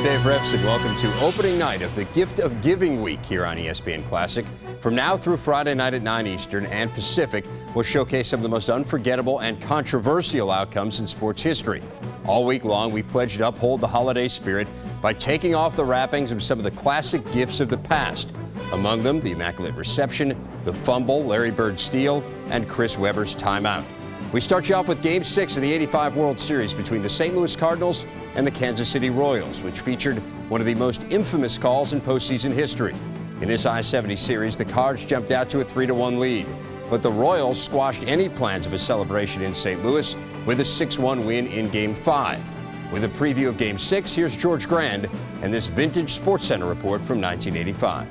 I'm Dave Repson. Welcome to opening night of the Gift of Giving Week here on ESPN Classic. From now through Friday night at 9 Eastern and Pacific, we'll showcase some of the most unforgettable and controversial outcomes in sports history. All week long, we pledge to uphold the holiday spirit by taking off the wrappings of some of the classic gifts of the past. Among them, the Immaculate Reception, the fumble, Larry Bird's steal, and Chris Webber's timeout. We start you off with Game 6 of the '85 World Series between the St. Louis Cardinals and the Kansas City Royals, which featured one of the most infamous calls in postseason history. In this I-70 series, the Cards jumped out to a 3-1 lead, but the Royals squashed any plans of a celebration in St. Louis with a 6-1 win in Game 5. With a preview of Game 6, here's George Grand and this vintage SportsCenter report from 1985.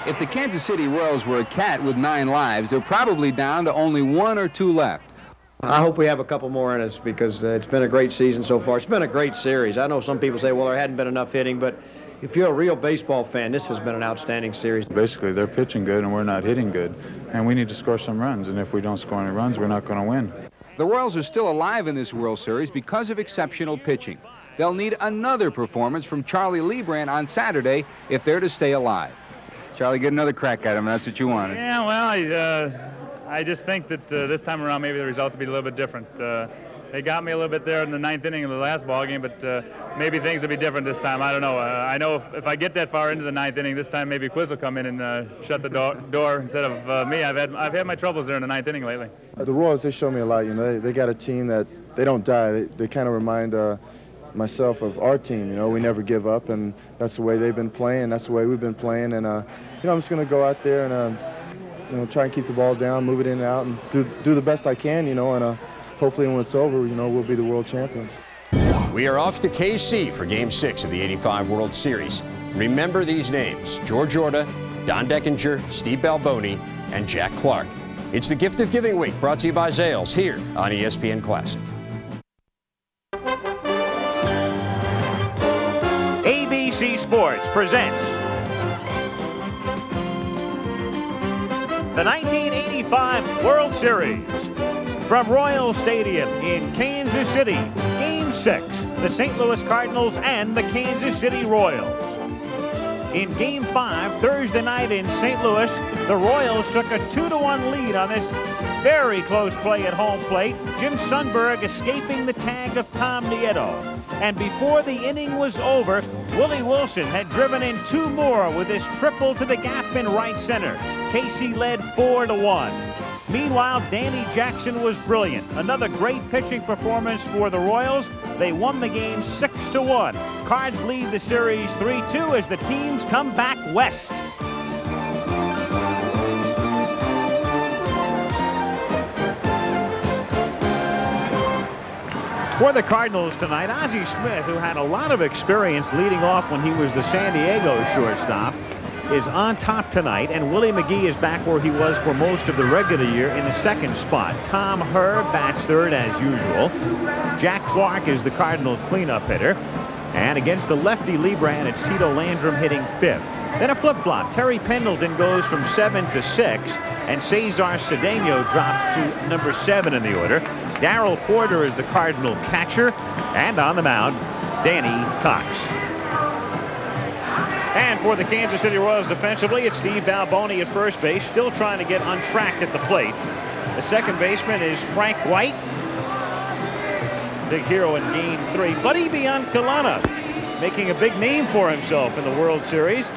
If the Kansas City Royals were a cat with 9 lives, they're probably down to only 1 or 2 left. I hope we have a couple more in us because it's been a great season so far. It's been a great series. I know some people say, well, there hadn't been enough hitting, but if you're a real baseball fan, this has been an outstanding series. Basically, they're pitching good and we're not hitting good, and we need to score some runs, and if we don't score any runs, we're not going to win. The Royals are still alive in this World Series because of exceptional pitching. They'll need another performance from Charlie Leibrandt on Saturday if they're to stay alive. Charlie, get another crack at him. That's what you wanted. Yeah, well, I just think that this time around maybe the results will be a little bit different. They got me a little bit there in the 9th inning of the last ball game, but maybe things will be different this time. I don't know. I know if I get that far into the 9th inning this time, maybe Quiz will come in and shut the door instead of me. I've had my troubles there in the 9th inning lately. The Royals, they show me a lot. You know, they got a team that they don't die. They kind of remind myself of our team. You know, we never give up, and that's the way they've been playing. That's the way we've been playing. And you know, I'm just going to go out there and you know, try and keep the ball down, move it in and out, and do the best I can. You know, and hopefully when it's over, you know, we'll be the world champions. We are off to KC for Game 6 of the '85 World Series. Remember these names: George Orta, Don Deckinger, Steve Balboni, and Jack Clark. It's the Gift of Giving Week, brought to you by Zales here on ESPN Classic. ABC Sports presents the 1985 World Series. From Royal Stadium in Kansas City, Game 6, the St. Louis Cardinals and the Kansas City Royals. In Game 5, Thursday night in St. Louis, the Royals took a 2-1 lead on this very close play at home plate. Jim Sundberg escaping the tag of Tom Nieto. And before the inning was over, Willie Wilson had driven in 2 more with his triple to the gap in right center. KC led 4-1. Meanwhile, Danny Jackson was brilliant. Another great pitching performance for the Royals. They won the game 6-1. Cards lead the series 3-2 as the teams come back west. For the Cardinals tonight, Ozzie Smith, who had a lot of experience leading off when he was the San Diego shortstop, is on top tonight, and Willie McGee is back where he was for most of the regular year in the second spot. Tom Hurd bats third as usual. Jack Clark is the Cardinal cleanup hitter. And against the lefty Leibrandt, it's Tito Landrum hitting 5th. Then a flip-flop. Terry Pendleton goes from 7 to 6, and Cesar Cedeno drops to number 7 in the order. Darrell Porter is the Cardinal catcher, and on the mound, Danny Cox. And for the Kansas City Royals defensively, it's Steve Balboni at first base, still trying to get untracked at the plate. The second baseman is Frank White, big hero in Game 3. Buddy Biancalana making a big name for himself in the World Series.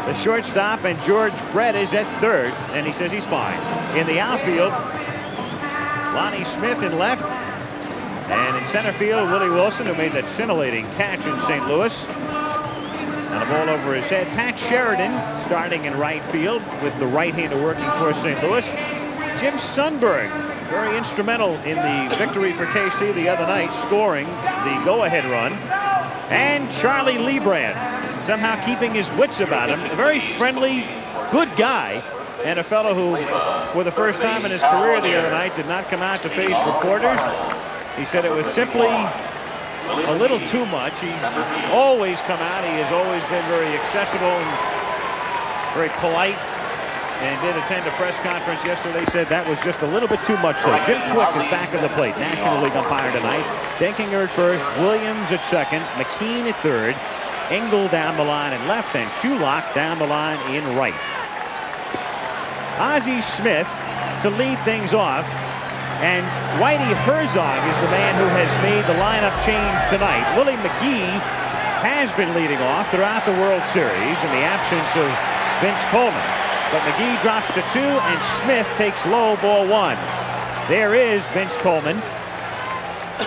The shortstop, and George Brett is at third, and he says he's fine. In the outfield, Lonnie Smith in left, and in center field, Willie Wilson, who made that scintillating catch in St. Louis. And a ball over his head. Pat Sheridan starting in right field with the right-hander working for St. Louis. Jim Sundberg, very instrumental in the victory for KC the other night, scoring the go-ahead run. And Charlie Leibrandt, somehow keeping his wits about him. A very friendly, good guy, and a fellow who, for the first time in his career the other night, did not come out to face reporters. He said it was simply a little too much. He's always come out. He has always been very accessible and very polite. and did attend a press conference yesterday, said that was just a little bit too much. So Jim Quick is back of the plate, National League umpire tonight. Denkinger at first, Williams at second, McKean at third, Engel down the line in left, and Shulock down the line in right. Ozzie Smith to lead things off, and Whitey Herzog is the man who has made the lineup change tonight. Willie McGee has been leading off throughout the World Series in the absence of Vince Coleman. But McGee drops to 2, and Smith takes low, ball 1. There is Vince Coleman,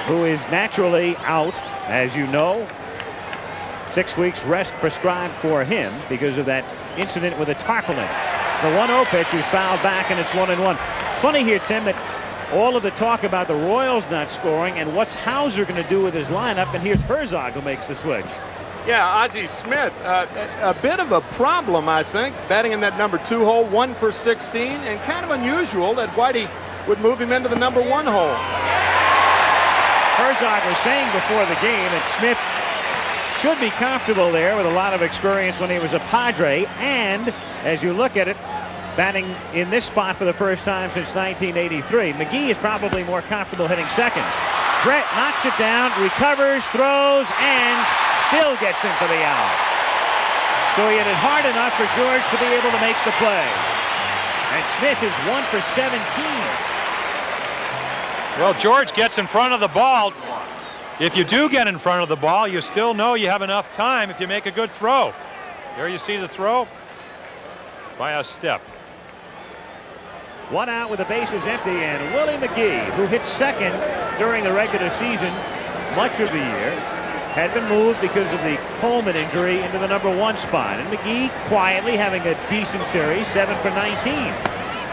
who is naturally out, as you know. 6 weeks rest prescribed for him because of that incident with a tarpaulin. The 1-0 pitch is fouled back, and it's 1-1. Funny here, Tim, that all of the talk about the Royals not scoring and what's Hauser going to do with his lineup, and here's Herzog who makes the switch. Yeah, Ozzie Smith, a bit of a problem, I think, batting in that number 2 hole, 1 for 16, and kind of unusual that Whitey would move him into the number 1 hole. Herzog was saying before the game that Smith should be comfortable there with a lot of experience when he was a Padre, and as you look at it, batting in this spot for the first time since 1983, McGee is probably more comfortable hitting second. Brett knocks it down, recovers, throws, and still gets him for the out. So he hit it hard enough for George to be able to make the play. And Smith is 1 for 17. Well, George gets in front of the ball. If you do get in front of the ball, you still know you have enough time if you make a good throw. There you see the throw by a step. 1 out with the bases empty, and Willie McGee, who hit second during the regular season much of the year, had been moved because of the Coleman injury into the number 1 spot. And McGee quietly having a decent series, 7 for 19.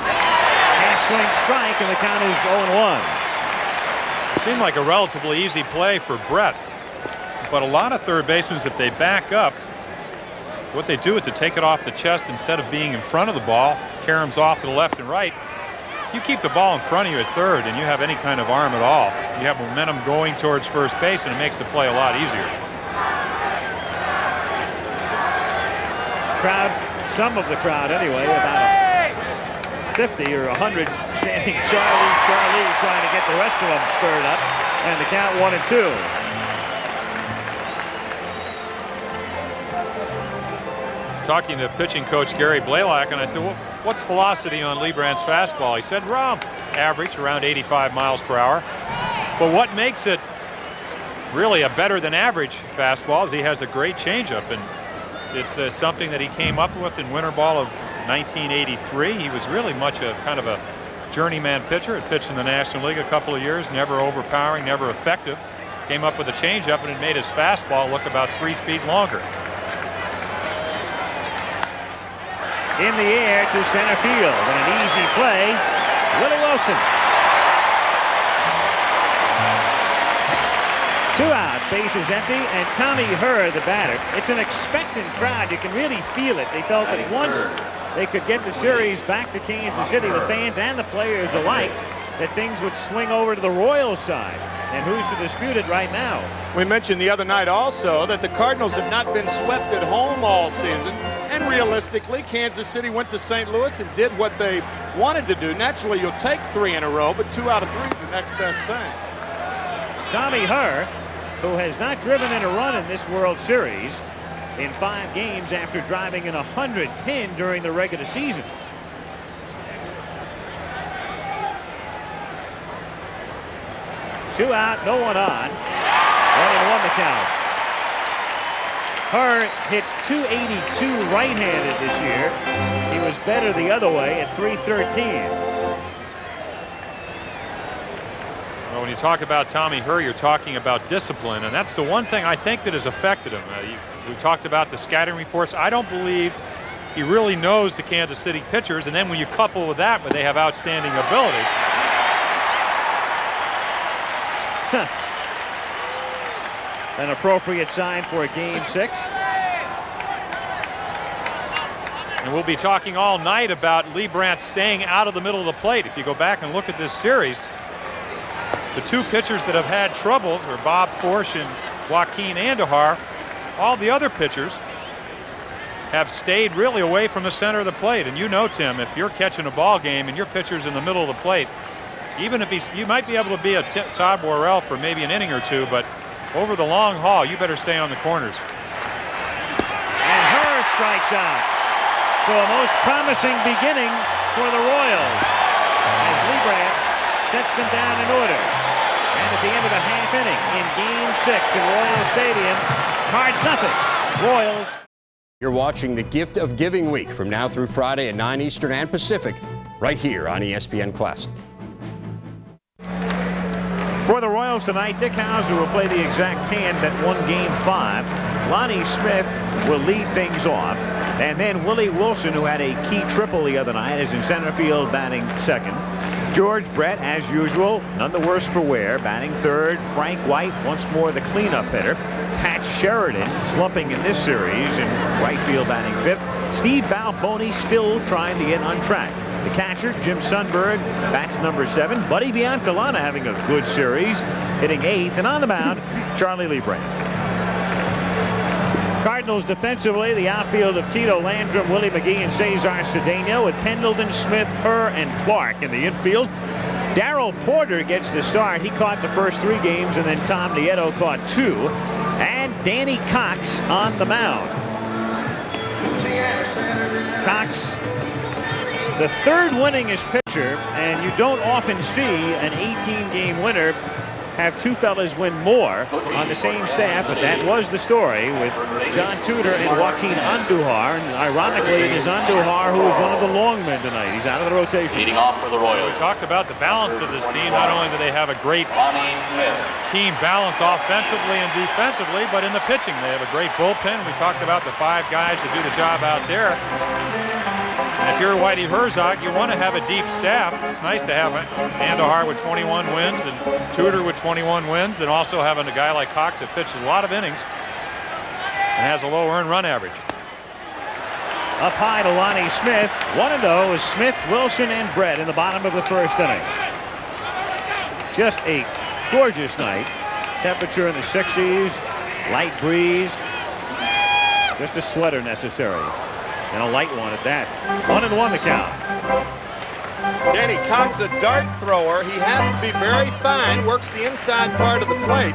Half swing strike, and the count is 0-1. Seemed like a relatively easy play for Brett, but a lot of third basemen, if they back up, what they do is to take it off the chest instead of being in front of the ball. Karams off to the left and right. You keep the ball in front of you at third, and you have any kind of arm at all. You have momentum going towards first base, and it makes the play a lot easier. Crowd, some of the crowd anyway, about 50 or 100 chanting Charlie, Charlie, trying to get the rest of them stirred up, and the count 1-2. Talking to pitching coach Gary Blaylock, and I said, well, what's velocity on Liebrandt's fastball? He said, around average, around 85 miles per hour. But what makes it really a better than average fastball is he has a great changeup, and it's something that he came up with in winter ball of 1983. He was really much a kind of a journeyman pitcher. Had pitched in the National League a couple of years, never overpowering, never effective. Came up with a changeup, and it made his fastball look about 3 feet longer. In the air to center field, and an easy play, Willie Wilson. 2 out, bases empty, and Tommy Herr, the batter. It's an expectant crowd. You can really feel it. They felt that once they could get the series back to Kansas City, the fans and the players alike, that things would swing over to the Royals side. And who's to dispute it right now? We mentioned the other night also that the Cardinals have not been swept at home all season. And realistically, Kansas City went to St. Louis and did what they wanted to do. Naturally, you'll take 3 in a row, but 2 out of 3 is the next best thing. Tommy Herr, who has not driven in a run in this World Series in 5 games after driving in 110 during the regular season. Two out, no one on. 1-1 the count. Herr hit .282 right-handed this year. He was better the other way at .313. Well, when you talk about Tommy Herr, you're talking about discipline, and that's the one thing I think that has affected him. We talked about the scouting reports. I don't believe he really knows the Kansas City pitchers, and then when you couple with that, but they have outstanding ability. An appropriate sign for a Game 6. And we'll be talking all night about Liebrandt staying out of the middle of the plate. If you go back and look at this series, the 2 pitchers that have had troubles are Bob Forsch and Joaquin Andujar. All the other pitchers have stayed really away from the center of the plate. And you know, Tim, if you're catching a ball game and your pitcher's in the middle of the plate, even if you might be able to be a Todd Worrell for maybe an inning or two, but over the long haul, you better stay on the corners. And Herr strikes out. So a most promising beginning for the Royals as Lebrand sets them down in order. And at the end of the half inning in Game 6 in Royal Stadium, Cards nothing. Royals. You're watching the Gift of Giving Week from now through Friday at 9 Eastern and Pacific, right here on ESPN Classic. For the Royals tonight, Dick Hauser will play the exact hand that won Game 5. Lonnie Smith will lead things off. And then Willie Wilson, who had a key triple the other night, is in center field batting second. George Brett, as usual, none the worse for wear, batting third. Frank White, once more the cleanup hitter. Pat Sheridan, slumping in this series, in right field batting fifth. Steve Balboni still trying to get on track. The catcher, Jim Sundberg, bats number 7. Buddy Biancalana having a good series, hitting 8th. And on the mound, Charlie Lebrand. Cardinals defensively, the outfield of Tito Landrum, Willie McGee, and Cesar Cedeno, with Pendleton, Smith, Herr, and Clark in the infield. Darrell Porter gets the start. He caught the first 3 games, and then Tom Nieto caught 2. And Danny Cox on the mound. Cox, the 3rd winningest pitcher, and you don't often see an 18-game winner have 2 fellas win more on the same staff, but that was the story with John Tudor and Joaquin Andujar. And ironically, it is Andujar who is one of the long men tonight. He's out of the rotation. Leading off for the Royals. We talked about the balance of this team. Not only do they have a great team balance offensively and defensively, but in the pitching, they have a great bullpen. We talked about the 5 guys that do the job out there. And if you're Whitey Herzog, you want to have a deep staff. It's nice to have Andujar with 21 wins and Tudor with 21 wins, and also having a guy like Cox that pitches a lot of innings and has a low earned run average. Up high to Lonnie Smith. 1-0 is Smith, Wilson, and Brett in the bottom of the 1st inning. Just a gorgeous night. Temperature in the 60s, light breeze, just a sweater necessary. And a light one at that. 1-1 the count. Danny Cox, a dart thrower. He has to be very fine, works the inside part of the plate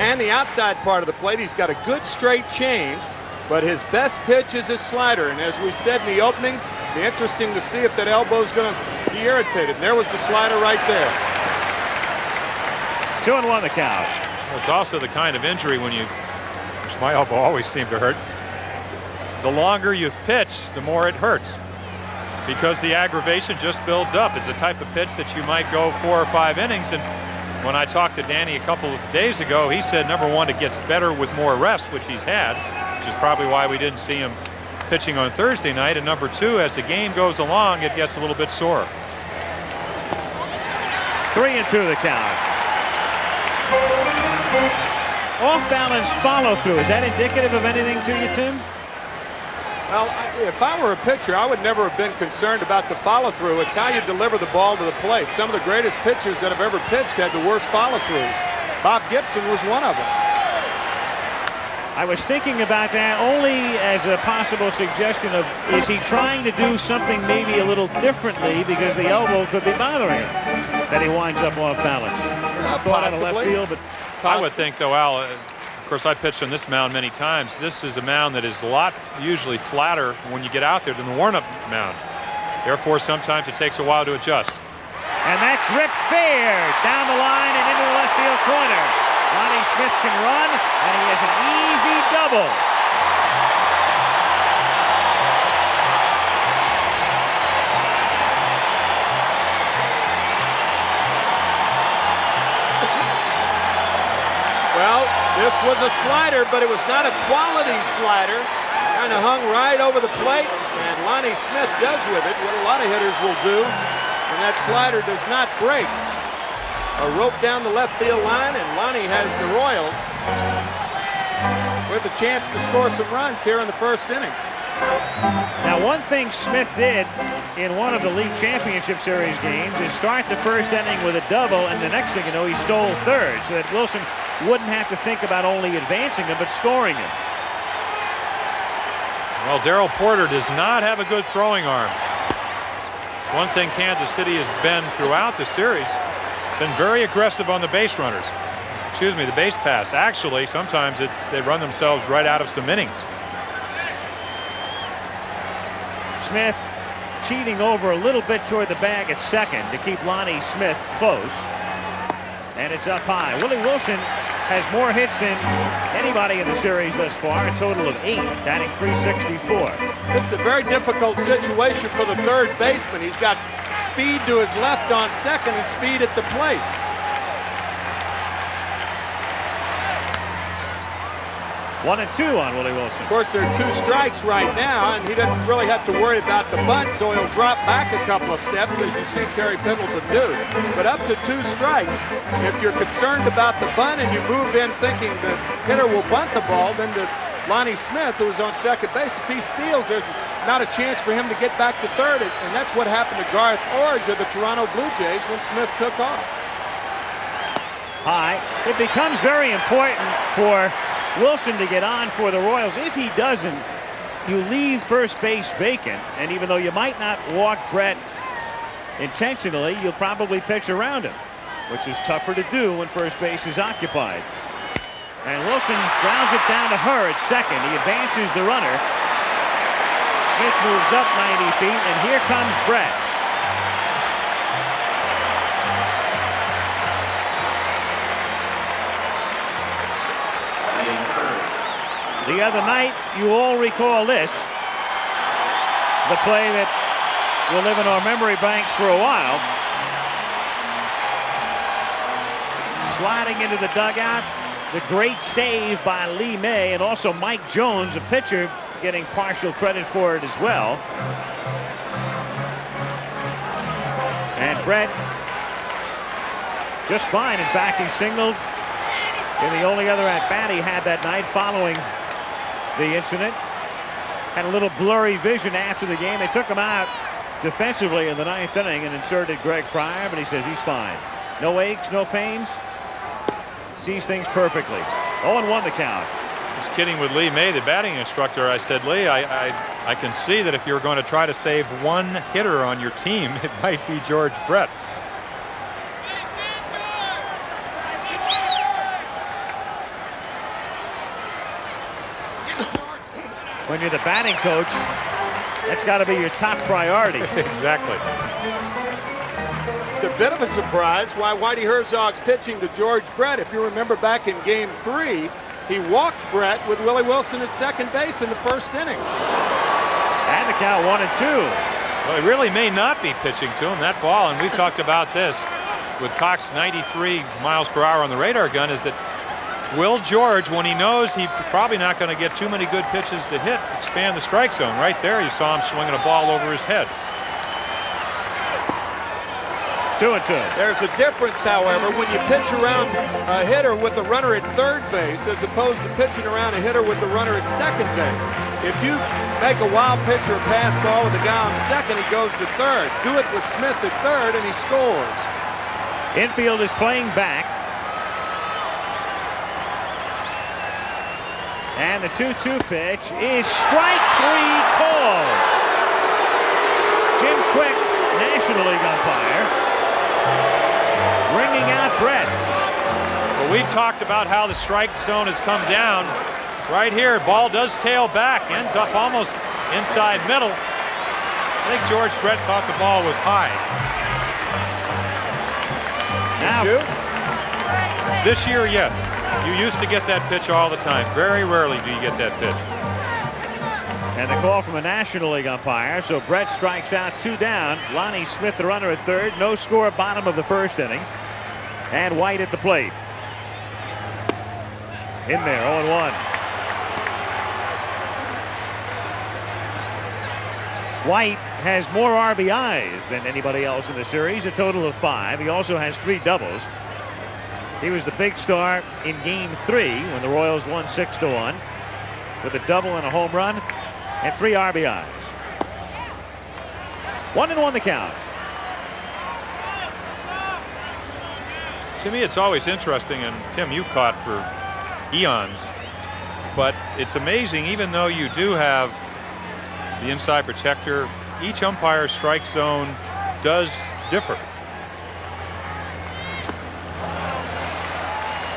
and the outside part of the plate. He's got a good straight change, but his best pitch is his slider. And as we said in the opening, be interesting to see if that elbow's going to be irritated. And there was the slider right there. 2-1 the count. Well, it's also the kind of injury which my elbow always seemed to hurt. The longer you pitch, the more it hurts, because the aggravation just builds up. It's a type of pitch that you might go 4 or 5 innings. And when I talked to Danny a couple of days ago, he said, number 1, it gets better with more rest, which he's had, which is probably why we didn't see him pitching on Thursday night. And number 2, as the game goes along, it gets a little bit sore. 3-2 the count. Off-balance follow-through. Is that indicative of anything to you, Tim? Well, if I were a pitcher, I would never have been concerned about the follow-through. It's how you deliver the ball to the plate. Some of the greatest pitchers that have ever pitched had the worst follow-throughs. Bob Gibson was one of them. I was thinking about that only as a possible suggestion of, is he trying to do something maybe a little differently because the elbow could be bothering him, that he winds up off balance. I thought out of left field, but I would think, though, Al, of course, I pitched on this mound many times. This is a mound that is a lot usually flatter when you get out there than the warm-up mound. Therefore, sometimes it takes a while to adjust. And that's ripped fair down the line and into the left field corner. Lonnie Smith can run, and he has an easy double. Well, this was a slider, but it was not a quality slider. Kind of hung right over the plate, and Lonnie Smith does with it what a lot of hitters will do, and that slider does not break. A rope down the left field line, and Lonnie has the Royals with a chance to score some runs here in the 1st inning. Now, one thing Smith did in one of the League Championship Series games is start the 1st inning with a double, and the next thing you know, he stole 3rd, so that Wilson wouldn't have to think about only advancing him, but scoring him. Well, Darryl Porter does not have a good throwing arm. It's one thing Kansas City has been throughout the series. Been very aggressive on the base runners. Excuse me, the base pass. Actually, sometimes they run themselves right out of some innings. Smith cheating over a little bit toward the bag at second to keep Lonnie Smith close. And it's up high. Willie Wilson has more hits than anybody in the series thus far, a total of 8, batting .364. This is a very difficult situation for the third baseman. He's got speed to his left on second and speed at the plate. 1-2 on Willie Wilson. Of course, there are 2 strikes right now, and he doesn't really have to worry about the bunt, so he'll drop back a couple of steps, as you see Terry Pendleton do. But up to 2 strikes, if you're concerned about the bunt and you move in thinking the hitter will bunt the ball, then to Lonnie Smith, who is on second base, if he steals, there's not a chance for him to get back to third, and that's what happened to Garth Orge of the Toronto Blue Jays when Smith took off. High. It becomes very important for Wilson to get on for the Royals. If he doesn't, you leave first base vacant, and even though you might not walk Brett intentionally, you'll probably pitch around him, which is tougher to do when first base is occupied. And Wilson grounds it down to her at second. He advances the runner. Smith moves up 90 feet, and here comes Brett. The other night, you all recall this, the play that will live in our memory banks for a while. Sliding into the dugout, the great save by Lee May, and also Mike Jones, a pitcher, getting partial credit for it as well. And Brett just fine. In fact, he signaled in the only other at-bat he had that night following the incident. Had a little blurry vision after the game. They took him out defensively in the 9th inning and inserted Greg Fryer, but he says he's fine. No aches, no pains. Sees things perfectly. 0-1 the count. Just kidding with Lee May, the batting instructor. I said, Lee, I can see that if you're going to try to save one hitter on your team, it might be George Brett. When you're the batting coach, that's got to be your top priority. Exactly. It's a bit of a surprise why Whitey Herzog's pitching to George Brett. If you remember back in Game 3, he walked Brett with Willie Wilson at second base in the first inning. And the count 1-2. Well, he really may not be pitching to him, that ball, and we talked about this with Cox 93 miles per hour on the radar gun, is that will George, when he knows he's probably not going to get too many good pitches to hit, expand the strike zone? Right there, you saw him swinging a ball over his head. 2-2. There's a difference, however, when you pitch around a hitter with a runner at third base as opposed to pitching around a hitter with a runner at second base. If you make a wild pitch or a pass ball with a guy on second, he goes to third. Do it with Smith at third, and he scores. Infield is playing back. And the 2-2 pitch is strike 3 called. Jim Quick, National League umpire, bringing out Brett. Well, we've talked about how the strike zone has come down. Right here, ball does tail back, ends up almost inside middle. I think George Brett thought the ball was high. Now, this year, yes. You used to get that pitch all the time. Very rarely do you get that pitch. and the call from a National League umpire. So Brett strikes out, 2 down. Lonnie Smith, the runner, at third. No score, bottom of the first inning. And White at the plate. In there, 0-1. White has more RBIs than anybody else in the series, a total of 5. He also has 3 doubles. He was the big star in Game 3 when the Royals won 6-1 with a double and a home run and 3 RBIs. 1-1 the count. To me, it's always interesting, and Tim, you caught for eons, but it's amazing, even though you do have the inside protector. Each umpire's strike zone does differ.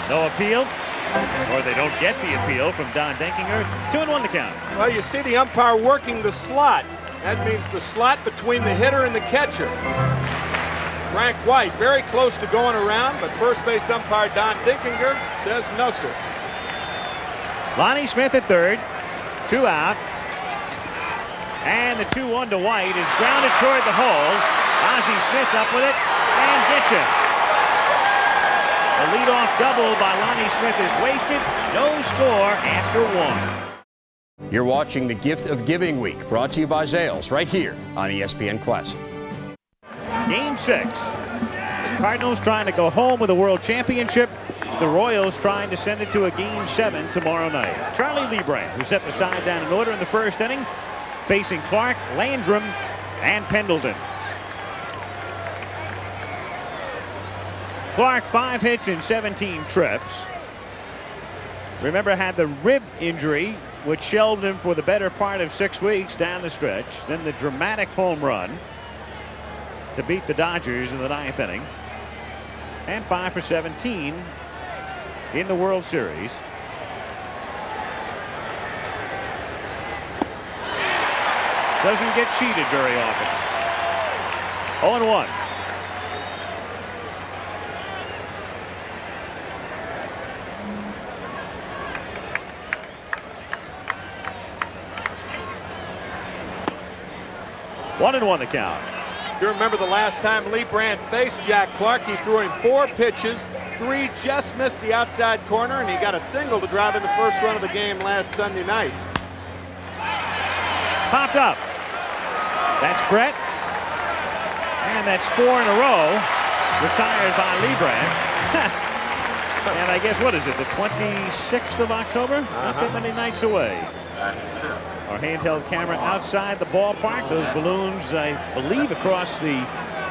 No appeal, or they don't get the appeal from Don Dinkinger. 2-1 the count. Well, you see the umpire working the slot. That means the slot between the hitter and the catcher. Frank White very close to going around, but first base umpire Don Dinkinger says no, sir. Lonnie Smith at third, 2 out. And the 2-1 to White is grounded toward the hole. Ozzie Smith up with it and gets him. The leadoff double by Lonnie Smith is wasted. No score after 1. You're watching the Gift of Giving Week, brought to you by Zales, right here on ESPN Classic. Game 6. Cardinals trying to go home with a world championship. The Royals trying to send it to a Game 7 tomorrow night. Charlie Lebrand, who set the side down in order in the first inning, facing Clark, Landrum, and Pendleton. Clark 5 hits in 17 trips. Remember, had the rib injury, which shelved him for the better part of 6 weeks down the stretch. Then the dramatic home run to beat the Dodgers in the 9th inning. And 5 for 17 in the World Series. Doesn't get cheated very often. 0-1. One and 1 the count. You remember the last time Lebrand faced Jack Clark, he threw him 4 pitches, 3 just missed the outside corner, and he got a single to drive in the first run of the game last Sunday night. Popped up. That's Brett. And that's 4 in a row. Retired by Lebrand. And I guess, what is it, the 26th of October? Not that many nights away. Our handheld camera outside the ballpark. Those balloons, I believe, across the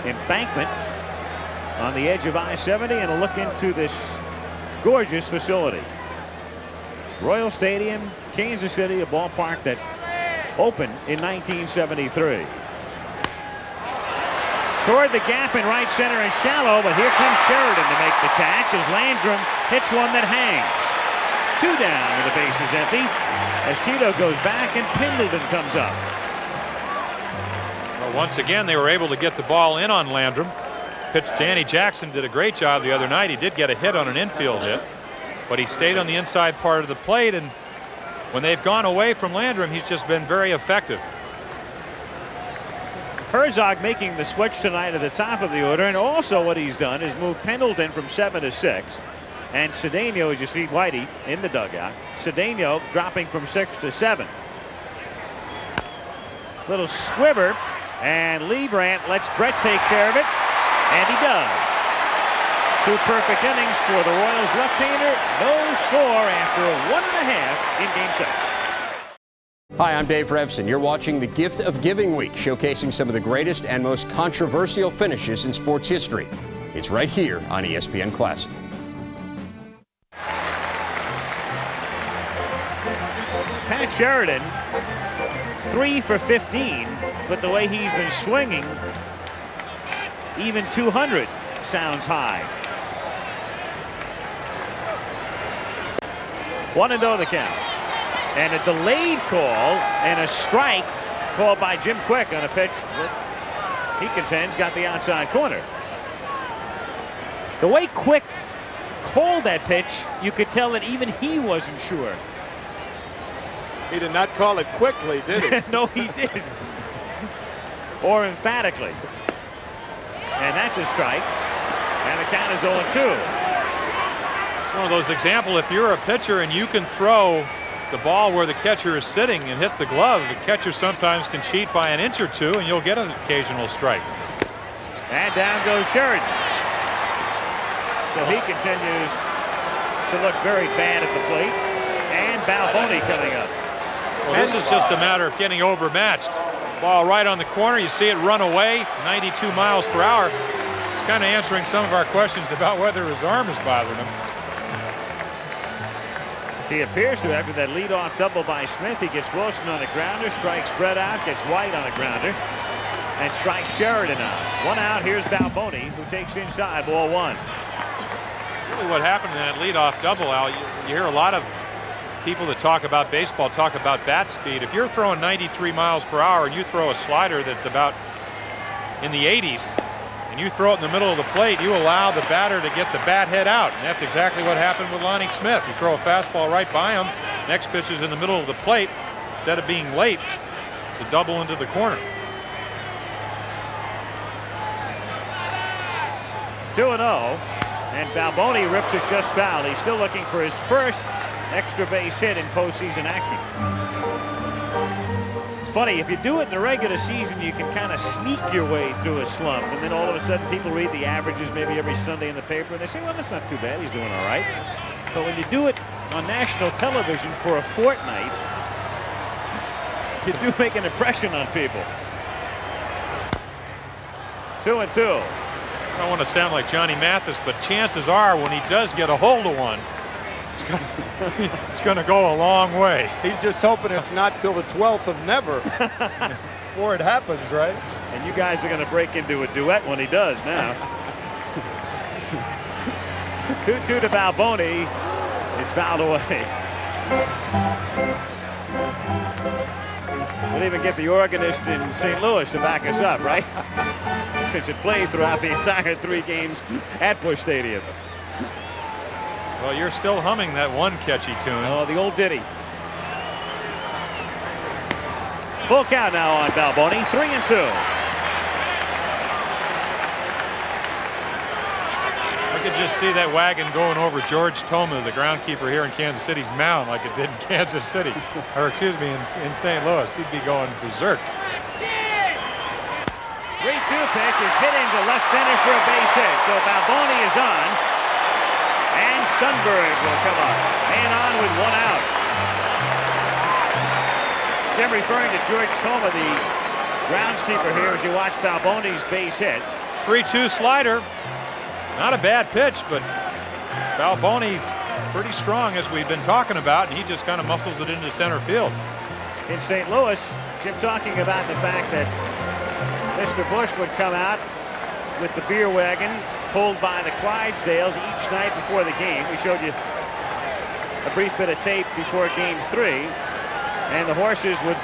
embankment on the edge of I-70, and a look into this gorgeous facility. Royal Stadium, Kansas City, a ballpark that opened in 1973. Toward the gap in right center and shallow, but here comes Sheridan to make the catch as Landrum hits one that hangs. 2 down with the bases empty as Tito goes back and Pendleton comes up. Well, once again, they were able to get the ball in on Landrum. Pitch Danny Jackson did a great job the other night. He did get a hit on an infield hit, but he stayed on the inside part of the plate, and when they've gone away from Landrum, he's just been very effective. Herzog making the switch tonight at the top of the order, and also what he's done is move Pendleton from 7 to 6. And Cedeno, as you see Whitey in the dugout, Cedeno dropping from 6 to 7. Little squibber, and Lebrand lets Brett take care of it, and he does. 2 perfect innings for the Royals left-hander. No score after 1.5 in Game 6. Hi, I'm Dave Revson. You're watching the Gift of Giving Week, showcasing some of the greatest and most controversial finishes in sports history. It's right here on ESPN Classic. Pat Sheridan, 3 for 15, but the way he's been swinging, even 200 sounds high. 1-0 the count. And a delayed call and a strike called by Jim Quick on a pitch that he contends got the outside corner. The way Quick called that pitch, you could tell that even he wasn't sure. He did not call it quickly, did he? No, he didn't. Or emphatically. And that's a strike. And the count is 0-2. One of those examples, if you're a pitcher and you can throw the ball where the catcher is sitting and hit the glove, the catcher sometimes can cheat by an inch or 2, and you'll get an occasional strike. And down goes Sheridan. So he continues to look very bad at the plate. And Balboni coming up. Well, this is just a matter of getting overmatched. Ball right on the corner. You see it run away, 92 miles per hour. It's kind of answering some of our questions about whether his arm is bothering him. He appears to after that leadoff double by Smith. He gets Wilson on a grounder, strikes Brett out, gets White on a grounder, and strikes Sheridan out. 1 out. Here's Balboni, who takes inside, ball 1. Really what happened in that leadoff double, Al, you hear a lot of people that talk about baseball talk about bat speed. If you're throwing 93 miles per hour and you throw a slider that's about in the 80s, and you throw it in the middle of the plate, you allow the batter to get the bat head out. And that's exactly what happened with Lonnie Smith. You throw a fastball right by him, next pitch is in the middle of the plate. Instead of being late, it's a double into the corner. 2-0, and Balboni rips it just foul. He's still looking for his first extra base hit in postseason action. It's funny, if you do it in the regular season, you can kind of sneak your way through a slump, and then all of a sudden people read the averages maybe every Sunday in the paper, and they say, well, that's not too bad, he's doing all right. But when you do it on national television for a fortnight, you do make an impression on people. 2-2. I don't want to sound like Johnny Mathis, but chances are when he does get a hold of one, it's going to go a long way. He's just hoping it's not till the 12th of never before it happens, right? And you guys are going to break into a duet when he does now. 2-2 to Balboni is fouled away. We'll even get the organist in St. Louis to back us up, right? Since it played throughout the entire 3 games at Busch Stadium. Well, you're still humming that one catchy tune. Oh, the old ditty. Full count now on Balboni, 3-2. I could just see that wagon going over George Toma, the groundkeeper here in Kansas City's mound, like it did in Kansas City, or excuse me, in St. Louis. He'd be going berserk. 3-2 pitch is hit into left center for a base hit. So Balboni is on. And Sundberg will come up. Man on with 1 out. Jim referring to George Toma, the groundskeeper here, as you watch Balboni's base hit. 3-2 slider. Not a bad pitch, but Balboni's pretty strong, as we've been talking about, and he just kind of muscles it into center field. In St. Louis, Jim talking about the fact that Mr. Busch would come out with the beer wagon pulled by the Clydesdales each night before the game. We showed you a brief bit of tape before game 3, and the horses would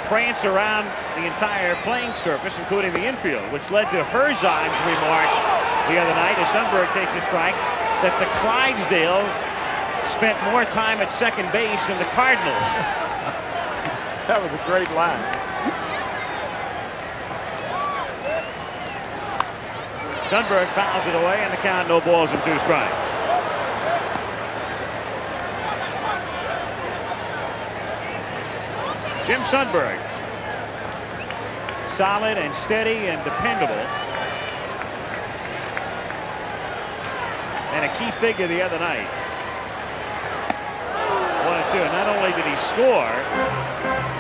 prance around the entire playing surface, including the infield, which led to Herzog's remark the other night as Sundberg takes a strike that the Clydesdales spent more time at second base than the Cardinals. That was a great line. Sundberg fouls it away, and the count, no balls and 2 strikes. Jim Sundberg, solid and steady and dependable, and a key figure the other night. 1-2. Not only did he score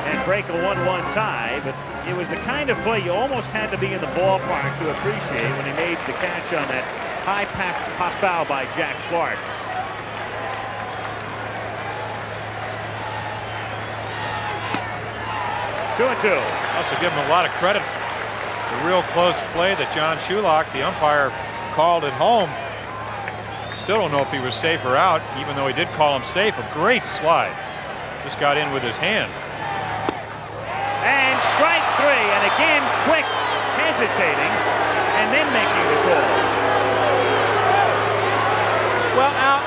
and break a 1-1 tie, but it was the kind of play you almost had to be in the ballpark to appreciate when he made the catch on that high pop foul by Jack Clark. Also give him a lot of credit. The real close play that John Shulock, the umpire, called at home. Still don't know if he was safe or out, even though he did call him safe. A great slide. Just got in with his hand. And strike 3, and again Quick hesitating and then making the call. Well, Al,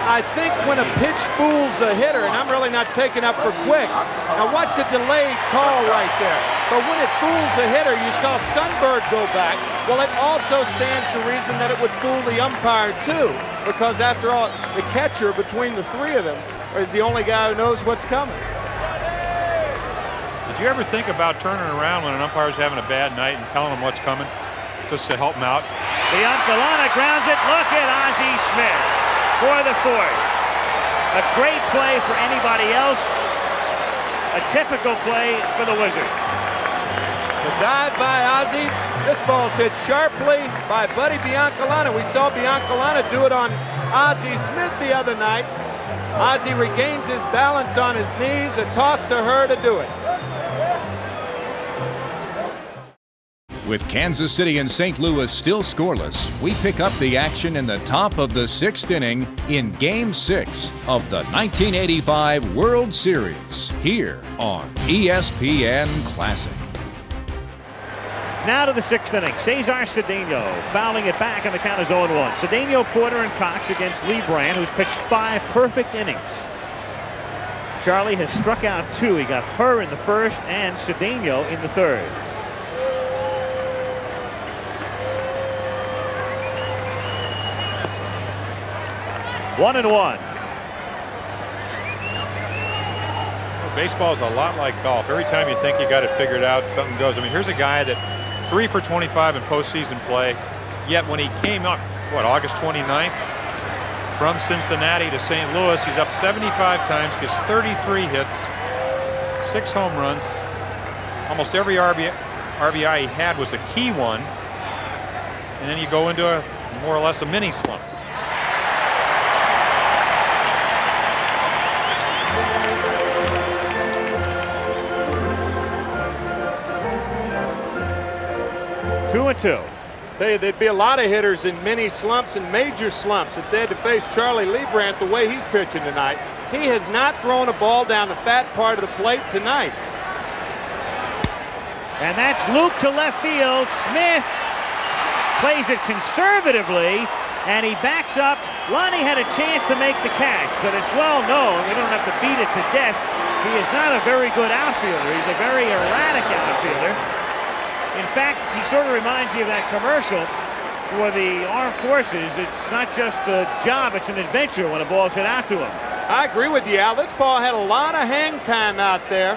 I think when a pitch fools a hitter, and I'm really not taking up for Quick. Now watch the delayed call right there. But when it fools a hitter, you saw Sundberg go back. Well, it also stands to reason that it would fool the umpire too, because after all, the catcher between the 3 of them is the only guy who knows what's coming. Did you ever think about turning around when an umpire's having a bad night and telling him what's coming, just to help him out? Biancalana grounds it. Look at Ozzie Smith for the force. A great play for anybody else. A typical play for the Wizards. The dive by Ozzie. This ball's hit sharply by Buddy Biancalana. We saw Biancalana do it on Ozzie Smith the other night. Ozzie regains his balance on his knees. A toss to her to do it. With Kansas City and St. Louis still scoreless, we pick up the action in the top of the 6th inning in Game 6 of the 1985 World Series here on ESPN Classic. Now to the 6th inning. Cesar Cedeno fouling it back, and the count is 0-1. Cedeno, Porter, and Cox against Lee Brand, who's pitched 5 perfect innings. Charlie has struck out 2. He got her in the first and Cedeno in the third. One and one. Baseball is a lot like golf. Every time you think you got it figured out, something goes. I mean, here's a guy that 3 for 25 in postseason play. Yet when he came up, August 29th, from Cincinnati to St. Louis, he's up 75 times, gets 33 hits, 6 home runs. Almost every RBI he had was a key one. And then you go into a more or less a mini slump. Two and two. Tell you, there'd be a lot of hitters in mini slumps and major slumps if they had to face Charlie Leibrandt the way he's pitching tonight. He has not thrown a ball down the fat part of the plate tonight. And that's looped to left field. Smith plays it conservatively, and he backs up. Lonnie had a chance to make the catch, but it's well known, we don't have to beat it to death, he is not a very good outfielder. He's a very erratic outfielder. In fact, he sort of reminds you of that commercial for the armed forces. It's not just a job, it's an adventure when a ball's hit out to him. I agree with you, Al. This ball had a lot of hang time out there.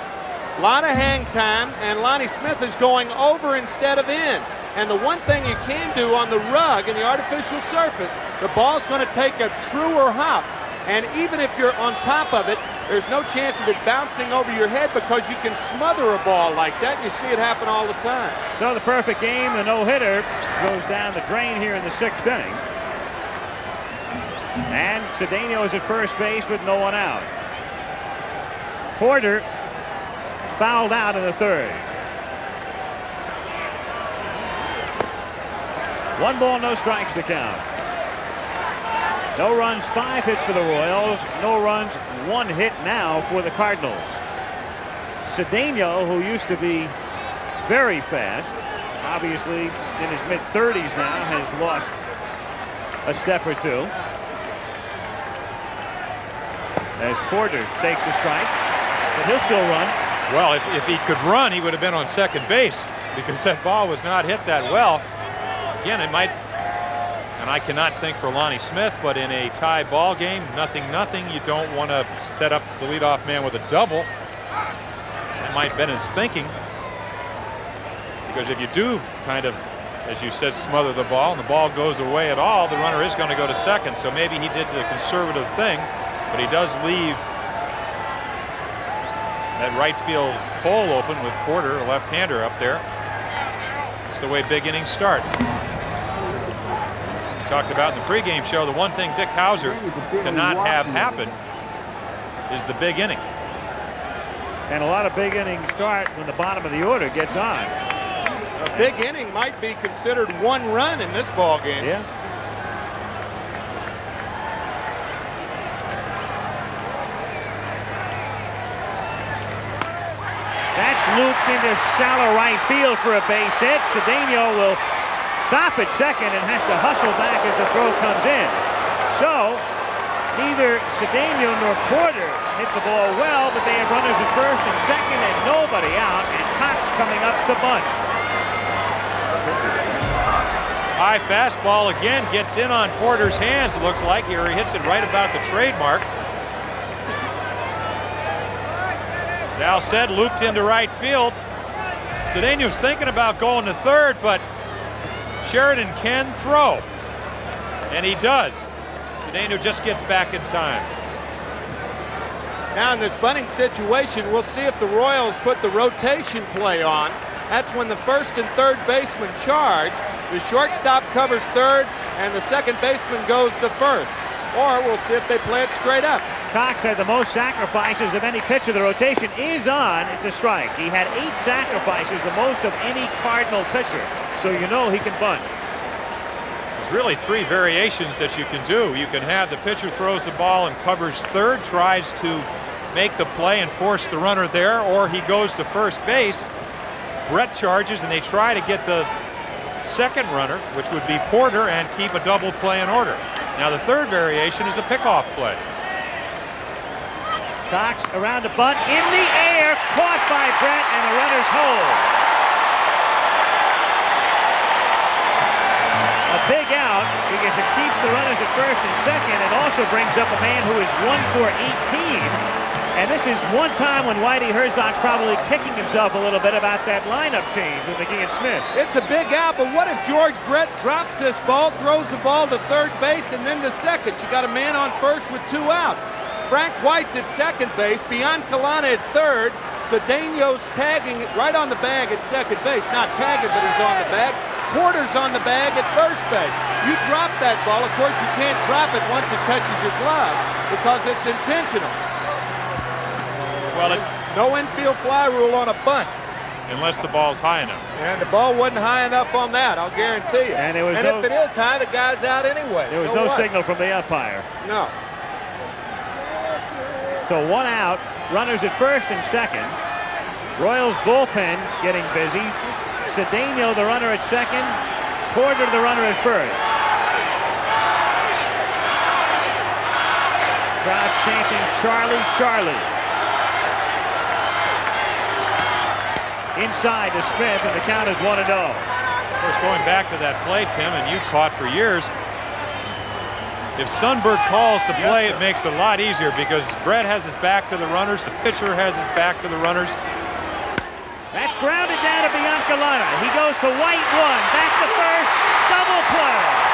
A lot of hang time, and Lonnie Smith is going over instead of in. And the one thing you can do on the rug and the artificial surface, the ball's going to take a truer hop. And even if you're on top of it, there's no chance of it bouncing over your head because you can smother a ball like that. You see it happen all the time. So the perfect game, the no-hitter, goes down the drain here in the 6th inning. And Cedeno is at first base with no one out. Porter fouled out in the third. 1 ball, no strikes to count. No runs, 5 hits for the Royals. No runs, 1 hit now for the Cardinals. Cedeno, who used to be very fast, obviously in his mid-30s now, has lost a step or two. As Porter takes a strike, but he'll still run. Well, if he could run, he would have been on second base because that ball was not hit that well. Again, it might, and I cannot think for Lonnie Smith, but in a tie ball game, 0-0, you don't want to set up the leadoff man with a double. That might have been his thinking. Because if you do kind of, as you said, smother the ball and the ball goes away at all, the runner is going to go to second. So maybe he did the conservative thing, but he does leave that right field hole open with Porter, a left-hander, up there. It's the way big innings start. Talked about in the pregame show, the one thing Dick Hauser cannot have happen is the big inning. And a lot of big innings start when the bottom of the order gets on. A big inning might be considered 1 run in this ball game. Yeah. That's looped into shallow right field for a base hit. Cedeno will stop at second and has to hustle back as the throw comes in. So neither Cedeno nor Porter hit the ball well, but they have runners at first and second and nobody out, and Cox coming up to bunt. High fastball again gets in on Porter's hands, it looks like. Here he hits it right about the trademark. As Al said, looped into right field. Cedeno's thinking about going to third, but Sheridan can throw, and he does. Cedeno just gets back in time. Now in this bunting situation, we'll see if the Royals put the rotation play on. That's when the first and third baseman charge. The shortstop covers third, and the second baseman goes to first. Or we'll see if they play it straight up. Cox had the most sacrifices of any pitcher. The rotation is on. It's a strike. He had 8 sacrifices, the most of any Cardinal pitcher. So you know he can bunt. There's really 3 variations that you can do. You can have the pitcher throws the ball and covers third, tries to make the play and force the runner there, or he goes to first base. Brett charges and they try to get the second runner, which would be Porter, and keep a double play in order. Now the third variation is a pickoff play. Cox around the bunt, in the air, caught by Brett, and the runner's hold. A big out because it keeps the runners at first and second, and also brings up a man who is 1 for 18. And this is one time when Whitey Herzog's probably kicking himself a little bit about that lineup change with McGee and Smith. It's a big out, but what if George Brett drops this ball, throws the ball to third base, and then to second? You got a man on first with 2 outs. Frank White's at second base, Biancalana at third. Cedeno's tagging it right on the bag at second base. Not tagging, but he's on the bag. Porter's on the bag at first base. You drop that ball, of course you can't drop it once it touches your glove because it's intentional. Well, it's no infield fly rule on a bunt. Unless the ball's high enough. And the ball wasn't high enough on that, I'll guarantee you. And if it is high, the guy's out anyway. There was no signal from the umpire. No. So 1 out, runners at first and second. Royals bullpen getting busy. Cedeno, the runner at second. Porter, the runner at first. Crowd chanting, Charlie, Charlie. Inside to Smith, and the count is 1-0. Of course, going back to that play, Tim, and you caught for years, if Sundberg calls to play, it makes it a lot easier because Brett has his back to the runners, the pitcher has his back to the runners. That's grounded down to Biancalana. He goes to White, 1, back to first, double play.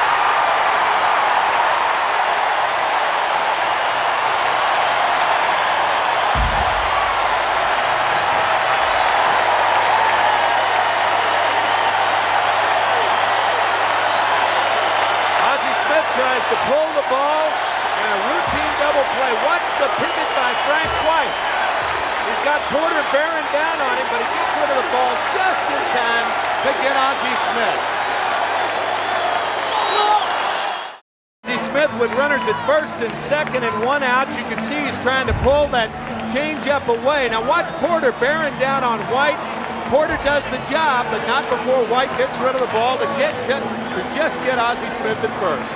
Tries to pull the ball and a routine double play. Watch the pivot by Frank White. He's got Porter bearing down on him, but he gets rid of the ball just in time to get Ozzie Smith. Ozzie Smith with runners at first and second and 1 out. You can see he's trying to pull that changeup away. Now watch Porter bearing down on White. Porter does the job, but not before White gets rid of the ball to just get Ozzie Smith at first.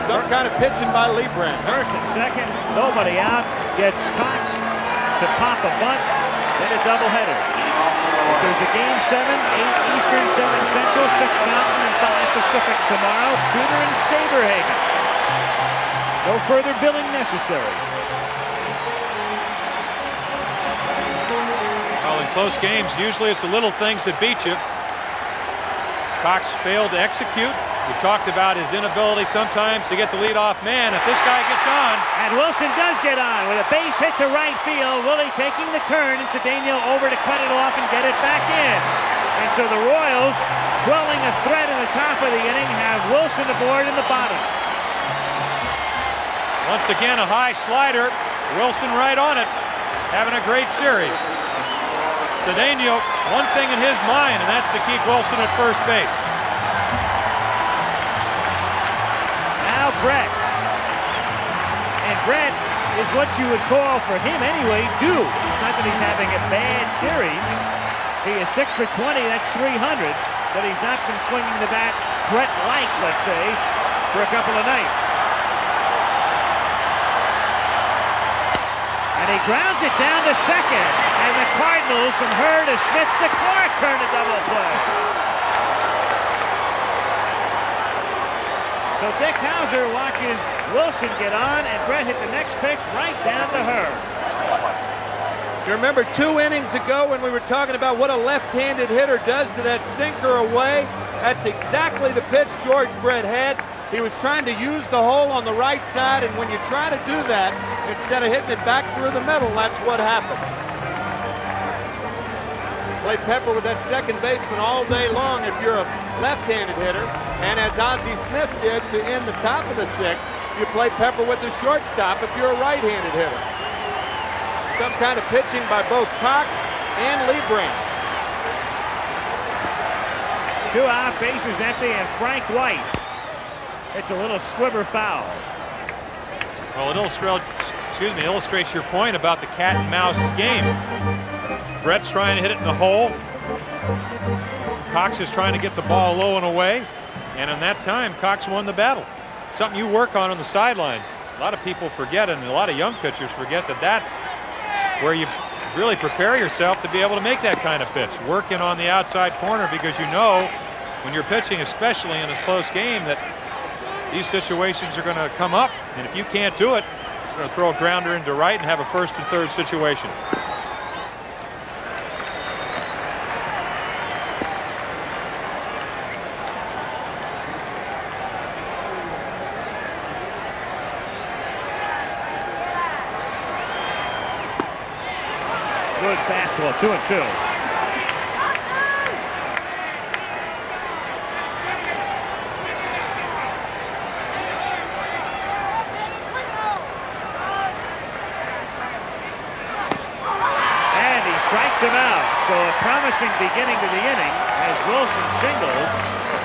Some kind of pitching by Liebrandt. First and second, nobody out. Gets Cox to pop a bunt, then a doubleheader. If there's a game 7, 8 Eastern, 7 Central, 6 Mountain, and 5 Pacific tomorrow, Tudor and Saberhagen. No further billing necessary. Well, in close games, usually it's the little things that beat you. Cox failed to execute. We talked about his inability sometimes to get the leadoff man. If this guy gets on. And Wilson does get on with a base hit to right field. Willie taking the turn, and Cedeno over to cut it off and get it back in. And so the Royals, quelling a threat in the top of the inning, have Wilson aboard in the bottom. Once again, a high slider. Wilson right on it. Having a great series. Cedeno, one thing in his mind, and that's to keep Wilson at first base. Now Brett. And Brett is what you would call, for him anyway, due. It's not that he's having a bad series. He is 6 for 20, that's 300. But he's not been swinging the bat Brett-like, let's say, for a couple of nights. And he grounds it down to second. And the Cardinals, from her to Smith to Clark, turn a double play. So Dick Hauser watches Wilson get on, and Brett hit the next pitch right down to her. You remember 2 innings ago when we were talking about what a left-handed hitter does to that sinker away? That's exactly the pitch George Brett had. He was trying to use the hole on the right side, and when you try to do that, instead of hitting it back through the middle, that's what happens. Play pepper with that second baseman all day long if you're a left-handed hitter. And as Ozzie Smith did to end the top of the 6th, you play pepper with the shortstop if you're a right-handed hitter. Some kind of pitching by both Cox and Leibrandt. 2 out, bases empty, and Frank White. It's a little squibber foul. Well, it illustrates your point about the cat and mouse game. Brett's trying to hit it in the hole. Cox is trying to get the ball low and away. And in that time, Cox won the battle. Something you work on the sidelines. A lot of people forget, and a lot of young pitchers forget, that that's where you really prepare yourself to be able to make that kind of pitch. Working on the outside corner, because you know when you're pitching, especially in a close game, that these situations are going to come up. And if you can't do it, you're going to throw a grounder into right and have a first and third situation. Good fastball, 2-2. And he strikes him out. So a promising beginning to the inning as Wilson singles,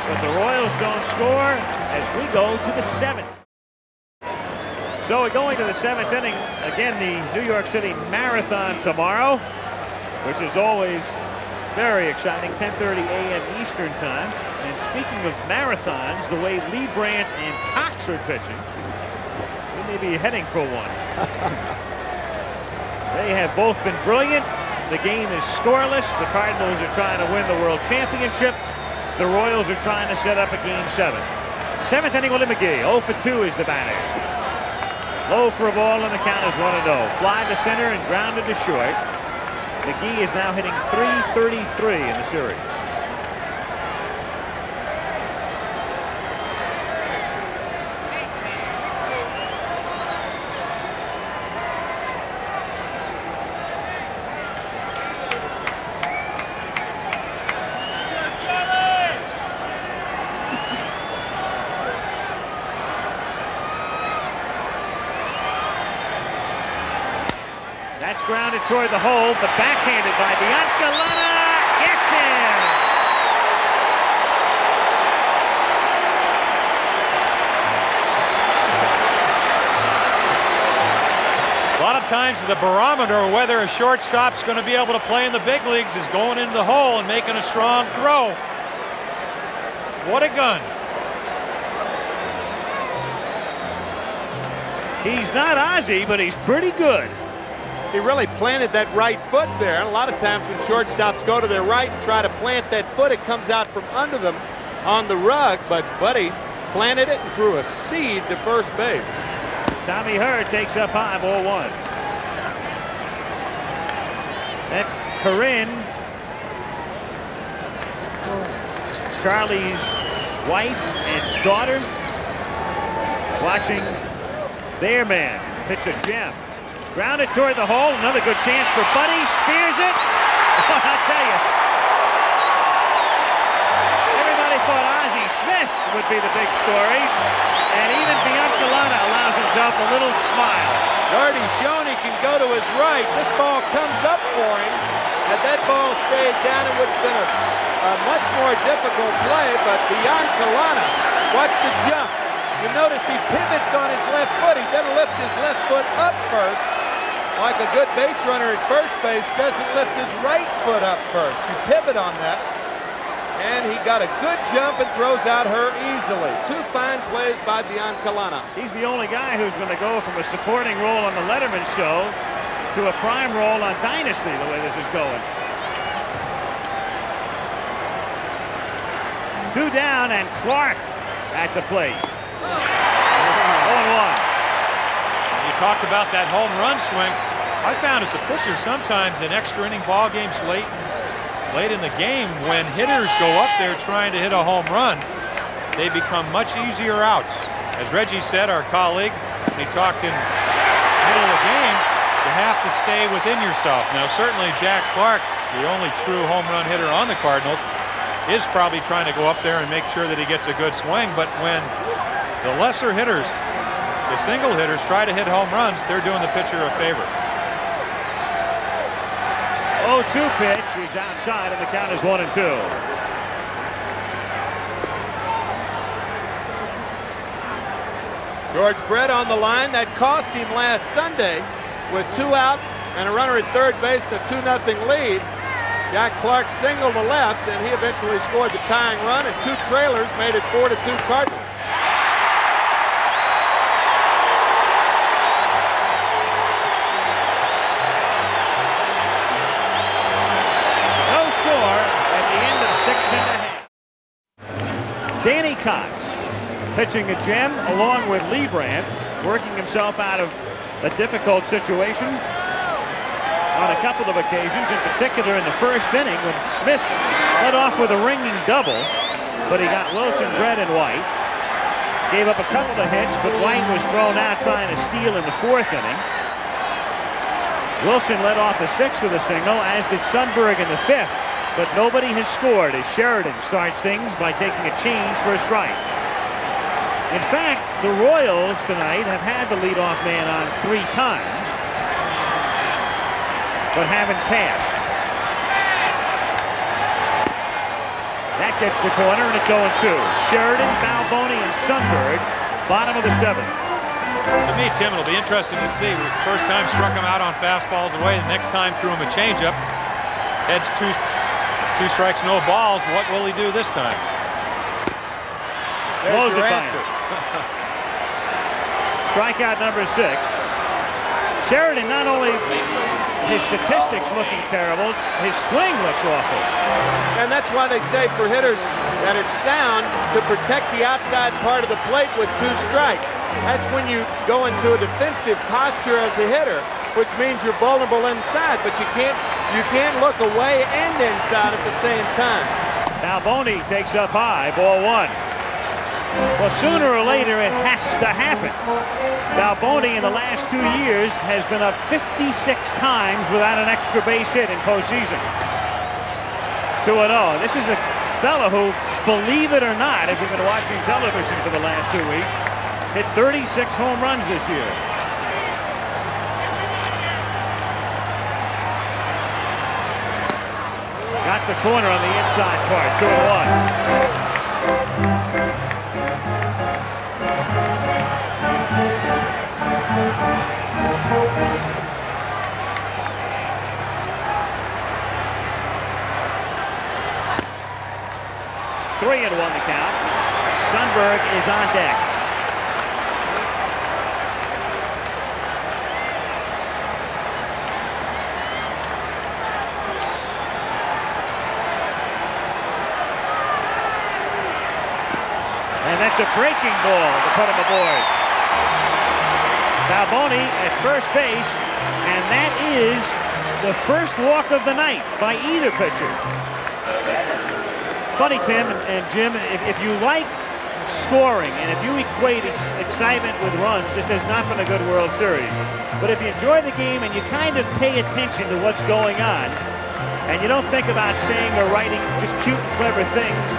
but the Royals don't score as we go to the 7th. So we're going to the 7th inning. Again, the New York City Marathon tomorrow, which is always very exciting, 10:30 a.m. Eastern time. And speaking of marathons, the way Leibrandt and Cox are pitching, we may be heading for one. They have both been brilliant. The game is scoreless. The Cardinals are trying to win the World Championship. The Royals are trying to set up a Game 7. 7th inning, Willie McGee. 0 for 2 is the batter. Low for a ball, and the count is 1-0. Fly to center and grounded to short. McGee is now hitting .333 in the series. That's grounded toward the hole, but backhanded by Biancalana. Gets him! A lot of times the barometer of whether a shortstop's going to be able to play in the big leagues is going into the hole and making a strong throw. What a gun. He's not Ozzie, but he's pretty good. He really planted that right foot there. And a lot of times when shortstops go to their right and try to plant that foot, it comes out from under them on the rug. But Buddy planted it and threw a seed to first base. Tommy Hurd takes up high, ball 1. That's Corinne, Charlie's wife and daughter, watching their man pitch a gem. Grounded toward the hole. Another good chance for Buddy. Spears it. Oh, I'll tell you. Everybody thought Ozzie Smith would be the big story. And even Biancalana allows himself a little smile. Darty Shoney can go to his right. This ball comes up for him. Had that ball stayed down, it would have been a much more difficult play. But Biancalana, watch the jump. You notice he pivots on his left foot. He doesn't lift his left foot up first. Like a good base runner at first base doesn't lift his right foot up first. You pivot on that. And he got a good jump and throws out her easily. 2 fine plays by Biancalana. He's the only guy who's going to go from a supporting role on the Letterman show to a prime role on Dynasty, the way this is going. 2 down, and Clark at the plate. 0-1. You talked about that home run swing. I found as a pitcher sometimes in extra inning ball games late in the game, when hitters go up there trying to hit a home run, they become much easier outs. As Reggie said, our colleague, he talked in the middle of the game, You have to stay within yourself. Now, certainly Jack Clark, the only true home run hitter on the Cardinals, is probably trying to go up there and make sure that he gets a good swing. But when the lesser hitters, the single hitters, try to hit home runs, they're doing the pitcher a favor. 0-2 pitch. He's outside, and the count is 1-2. George Brett on the line. That cost him last Sunday with 2 out and a runner at third base, a 2-0 lead. Jack Clark singled to left, and he eventually scored the tying run, and 2 trailers made it 4-2 Cardinals. No score at the end of 6 1/2. Danny Cox pitching a gem along with Lee Brandt, working himself out of a difficult situation on a couple of occasions, in particular in the first inning when Smith led off with a ringing double, but he got Wilson, Brett, and White. Gave up a couple of hits, but White was thrown out trying to steal in the 4th inning. Wilson led off the 6th with a single, as did Sundberg in the 5th, but nobody has scored as Sheridan starts things by taking a change for a strike. In fact, the Royals tonight have had the leadoff man on 3 times, but haven't cashed. That gets the corner, and it's 0-2. Sheridan, Balboni, and Sundberg, bottom of the 7th. To me, Tim, it'll be interesting to see. First time struck him out on fastballs away. The next time threw him a changeup. Heads 2 strikes, no balls. What will he do this time? There's your answer. Strikeout number 6. Sheridan, not only his statistics looking terrible, his swing looks awful. And that's why they say for hitters that it's sound to protect the outside part of the plate with 2 strikes. That's when you go into a defensive posture as a hitter, which means you're vulnerable inside, but you can't look away and inside at the same time. Balboni takes up high, ball 1. Well, sooner or later it has to happen. Balboni in the last 2 years has been up 56 times without an extra base hit in postseason. 2-0. This is a fellow who, believe it or not, if you've been watching television for the last 2 weeks, hit 36 home runs this year. Got the corner on the inside part, 2-1. 3-1 the count. Sundberg is on deck. And that's a breaking ball to put him aboard. Balboni at first base, and that is the first walk of the night by either pitcher. Funny, Tim and Jim, if you like scoring and if you equate excitement with runs, this has not been a good World Series. But if you enjoy the game and you kind of pay attention to what's going on, and you don't think about saying or writing just cute and clever things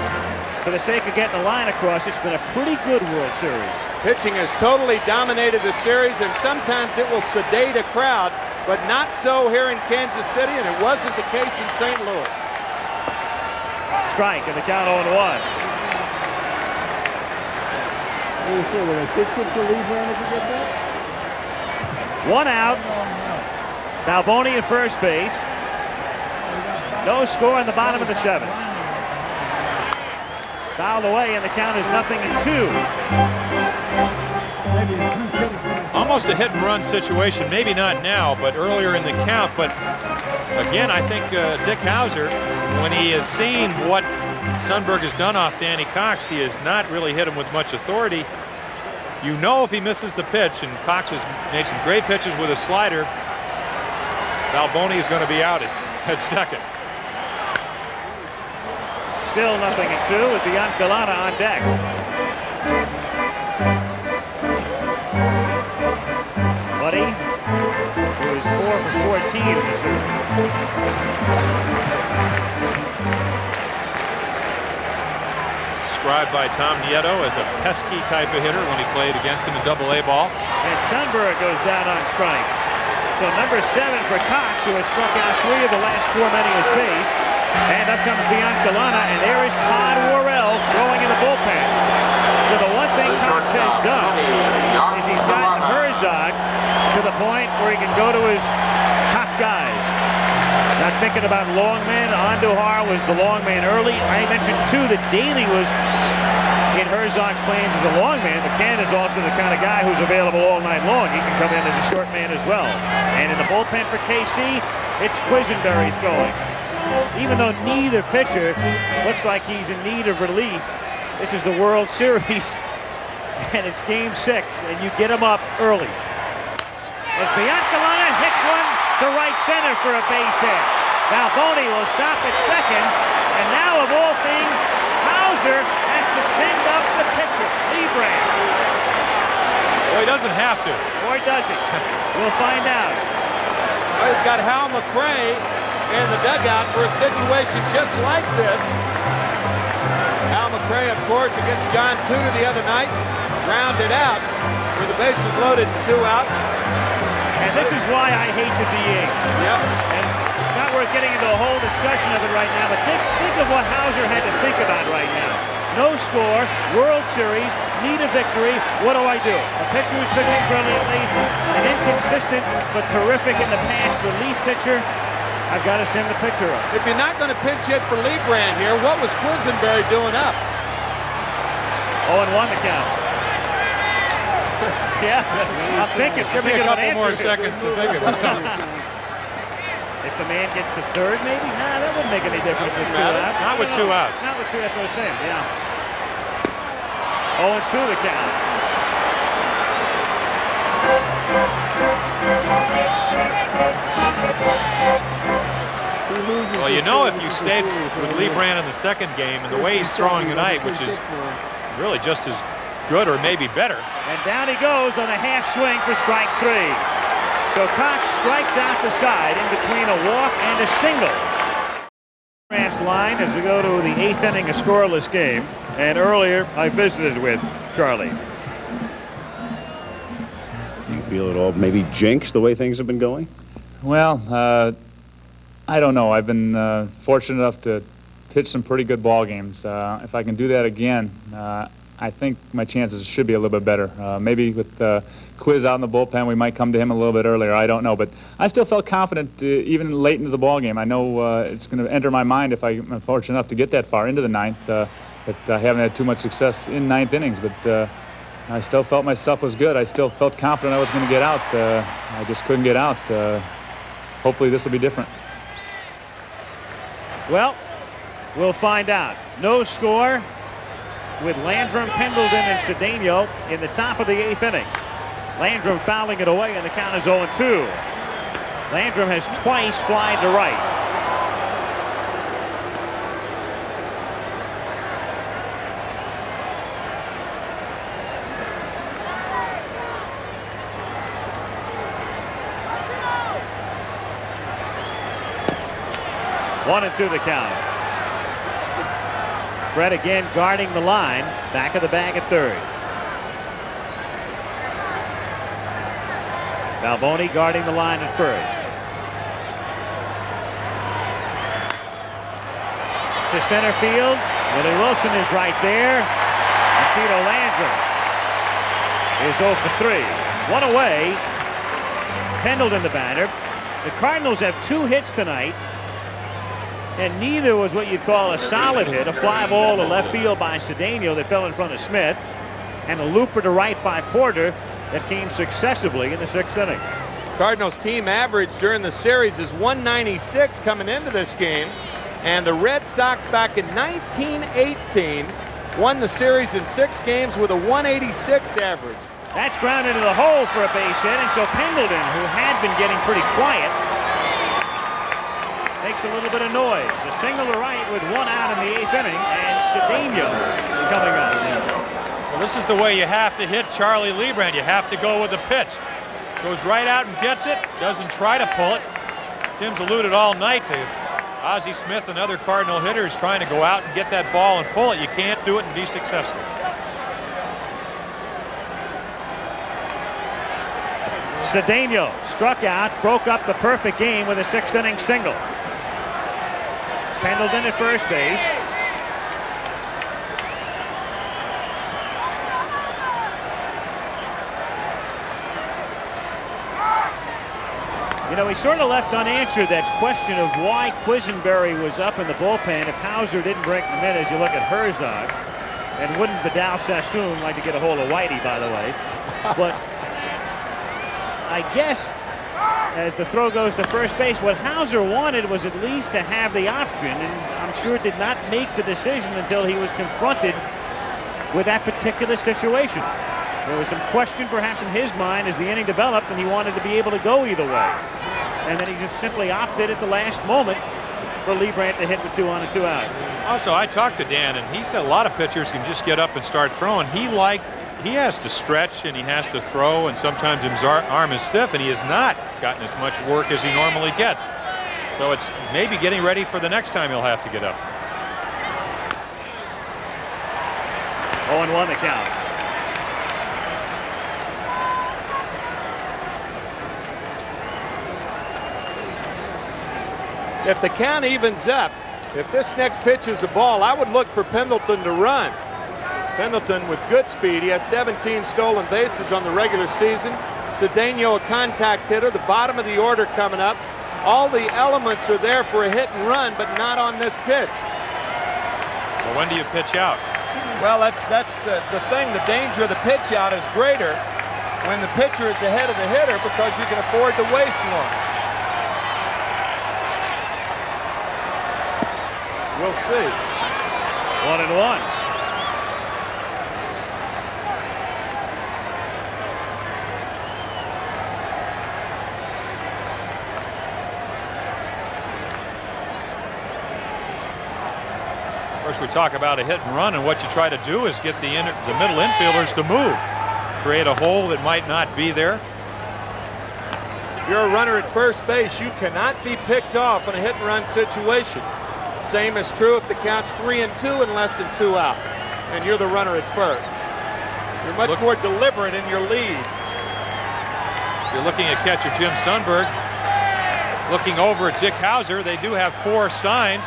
for the sake of getting a line across, it's been a pretty good World Series. Pitching has totally dominated the series, and sometimes it will sedate a crowd, but not so here in Kansas City, and it wasn't the case in St. Louis. Strike, and the count 0-1. One out. Balboni at first base. No score in the bottom of the 7th. Fouled away, and the count is 0-2. Almost a hit and run situation. Maybe not now, but earlier in the count. But again, I think Dick Hauser, when he has seen what Sundberg has done off Danny Cox, he has not really hit him with much authority. You know, if he misses the pitch, and Cox has made some great pitches with a slider, Balboni is going to be out at second. Still 0-2 with Biancalana on deck. Buddy, who is in the series. Described by Tom Nieto as a pesky type of hitter when he played against him in Double-A ball. And Sundberg goes down on strikes. So number 7 for Cox, who has struck out 3 of the last 4 men he has faced. And up comes Biancalana, and there is Todd Worrell throwing in the bullpen. So the one thing Cox has done is he's gotten Herzog to the point where he can go to his top guys. Not thinking about long men. Andujar was the long man early. I mentioned, too, that Daly was in Herzog's plans as a long man. McCann is also the kind of guy who's available all night long. He can come in as a short man as well. And in the bullpen for KC, it's Quisenberry throwing. Even though neither pitcher looks like he's in need of relief, this is the World Series, and it's Game 6, and you get him up early. As Biancalana hits one to right center for a base hit. Balboni will stop at second, and now of all things, Hauser has to send up the pitcher, Librand. Well, he doesn't have to. Or does he? We'll find out. Well, we've got Hal McRae in the dugout for a situation just like this. Hal McRae, of course, against John Tudor the other night, grounded out with the bases loaded, 2 out. And this is why I hate the DH. Yep. And it's not worth getting into a whole discussion of it right now, but think of what Hauser had to think about right now. No score, World Series, need a victory. What do I do? A pitcher who's pitching brilliantly, an inconsistent but terrific in the past relief pitcher. I've got to send the pitcher up. If you're not going to pitch hit for Librand here, what was Quisenberry doing up? 0-1 the count. Yeah, I'm thinking. Give me a couple more seconds to think of something. If the man gets the third, maybe? Nah, that wouldn't make any difference with 2 outs. Not with 2 outs. Not with 2, that's what I'm saying, yeah. 0-2 the count. Well, you know, if you stayed with Librand in the second game and the way he's throwing tonight, which is really just as good or maybe better. And down he goes on a half swing for strike 3. So Cox strikes out the side in between a walk and a single. Grant's line as we go to the 8th inning, a scoreless game. And earlier I visited with Charlie. You feel it all maybe jinxed the way things have been going? Well, I don't know. I've been fortunate enough to pitch some pretty good ball games. If I can do that again, I think my chances should be a little bit better. Maybe with Quiz out in the bullpen, we might come to him a little bit earlier. I don't know. But I still felt confident even late into the ball game. I know it's going to enter my mind if I'm fortunate enough to get that far into the 9th. But I haven't had too much success in 9th innings. But I still felt my stuff was good. I still felt confident I was going to get out. I just couldn't get out. Hopefully this will be different. Well, we'll find out. No score with Landrum, Pendleton, and Cedeno in the top of the 8th inning. Landrum fouling it away, and the count is 0-2. Landrum has twice flied to right. One and 2 the count. Brett again guarding the line, back of the bag at third. Balboni guarding the line at first. To center field, Willie Wilson is right there. And Tito Landrum is 0 for 3. One away. Pendleton the batter. The Cardinals have 2 hits tonight, and neither was what you'd call a solid hit. A fly ball to left field by Cedeno that fell in front of Smith, and a looper to right by Porter that came successively in the 6th inning. Cardinals team average during the series is 196 coming into this game, and the Red Sox back in 1918 won the series in 6 games with a 186 average. That's grounded into the hole for a base hit, and so Pendleton, who had been getting pretty quiet, makes a little bit of noise. A single to right with 1 out in the 8th inning, and Cedeno coming up. Well, this is the way you have to hit Charlie Librand. You have to go with the pitch. Goes right out and gets it, doesn't try to pull it, Tim's alluded all night to Ozzie Smith and other Cardinal hitters trying to go out and get that ball and pull it. You can't do it and be successful. Cedeno struck out, broke up the perfect game with a 6th inning single. Pendleton at first base. You know, he sort of left unanswered that question of why Quisenberry was up in the bullpen if Hauser didn't bring him in, as you look at Herzog. And wouldn't Vidal Sassoon like to get a hold of Whitey, by the way. But I guess as the throw goes to first base, what Hauser wanted was at least to have the option, and I'm sure did not make the decision until he was confronted with that particular situation. There was some question perhaps in his mind as the inning developed, and he wanted to be able to go either way. And then he just simply opted at the last moment for Leibrandt to hit with 2 on and 2 out. Also, I talked to Dan, and he said a lot of pitchers can just get up and start throwing. He has to stretch and he has to throw, and sometimes his arm is stiff, and he has not gotten as much work as he normally gets. So it's maybe getting ready for the next time he'll have to get up. 0-1 the count. If the count evens up, if this next pitch is a ball, I would look for Pendleton to run. Pendleton with good speed. He has 17 stolen bases on the regular season. Cedeno a contact hitter, the bottom of the order coming up. All the elements are there for a hit and run, but not on this pitch. Well, when do you pitch out? Well, that's the thing. The danger of the pitch out is greater when the pitcher is ahead of the hitter because you can afford to waste one. We'll see. 1-1. Of course, we talk about a hit and run, and what you try to do is get the middle infielders to move, create a hole that might not be there. If you're a runner at first base, you cannot be picked off in a hit and run situation. Same is true if the count's 3-2 and less than 2 out, and you're the runner at first. You're much more deliberate in your lead. You're looking at catcher Jim Sundberg, looking over at Dick Hauser. They do have 4 signs.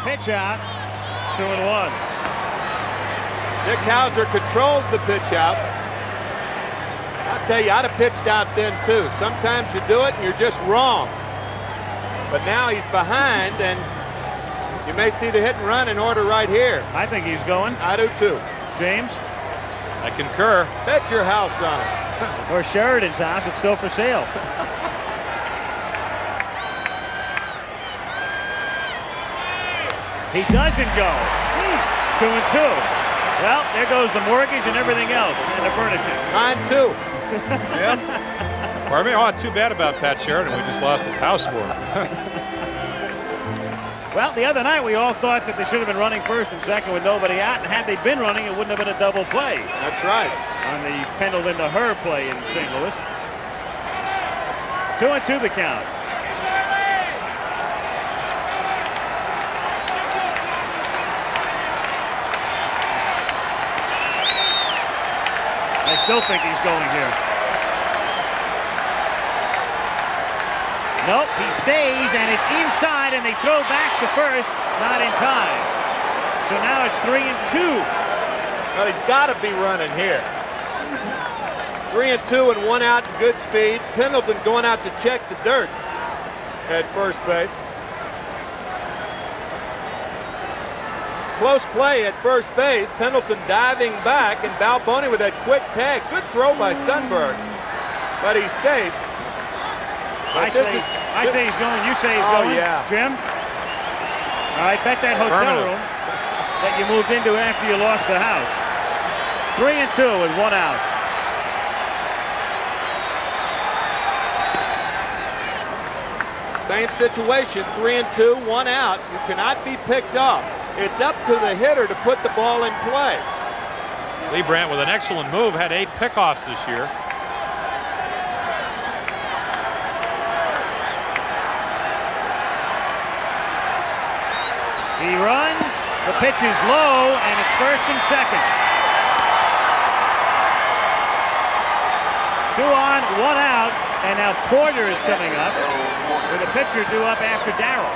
Pitch out, 2-1. Dick Hauser controls the pitch outs. I'll tell you, I'd have pitched out then too. Sometimes you do it and you're just wrong. But now he's behind, and you may see the hit and run in order right here. I think he's going. I do too. James? I concur. Bet your house on it. Or Sheridan's house, it's still for sale. He doesn't go. 2-2. Well, there goes the mortgage and everything else and the furnishings. 9-2. Yep. Pardon me? Oh, too bad about Pat Sheridan. We just lost his house for him. Well, the other night we all thought that they should have been running first and second with nobody out, and had they been running, it wouldn't have been a double play. That's right. On the Pendleton to Her play in St. Louis. 2-2 the count. I still think he's going here. Nope, he stays, and it's inside, and they throw back to first, not in time. So now it's 3-2. Well, he's got to be running here. 3-2 and 1 out and good speed. Pendleton going out to check the dirt at first base. Close play at first base. Pendleton diving back, and Balboni with that quick tag. Good throw by Sundberg, but he's safe. I say he's going. You say he's going. Yeah. Jim? All right, bet that hotel room that you moved into after you lost the house. 3-2 with 1 out. Same situation, 3-2, 1 out. You cannot be picked off. It's up to the hitter to put the ball in play. Leibrandt with an excellent move, had 8 pickoffs this year. He runs, the pitch is low, and it's first and second. 2 on, 1 out, and now Porter is coming up with a pitcher due up after Darrell.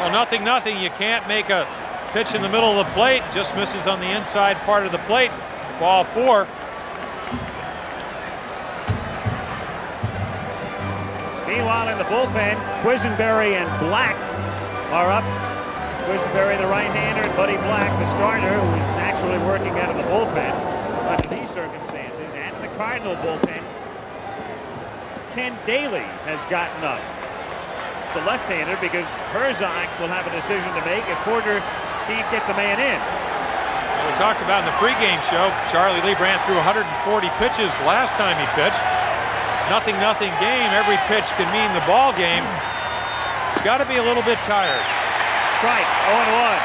Well, 0-0. You can't make a pitch in the middle of the plate. Just misses on the inside part of the plate. Ball 4. Meanwhile, in the bullpen, Quisenberry and Black are up. Quisenberry, the right-hander, and Buddy Black, the starter, who is naturally working out of the bullpen under these circumstances. And in the Cardinal bullpen, Ken Daly has gotten up, the left-hander, because Herzog will have a decision to make if Porter can't get the man in. We talked about in the pregame show, Charlie Leibrandt threw 140 pitches last time he pitched. 0-0 game. Every pitch can mean the ball game. He's got to be a little bit tired. Strike, 0-1.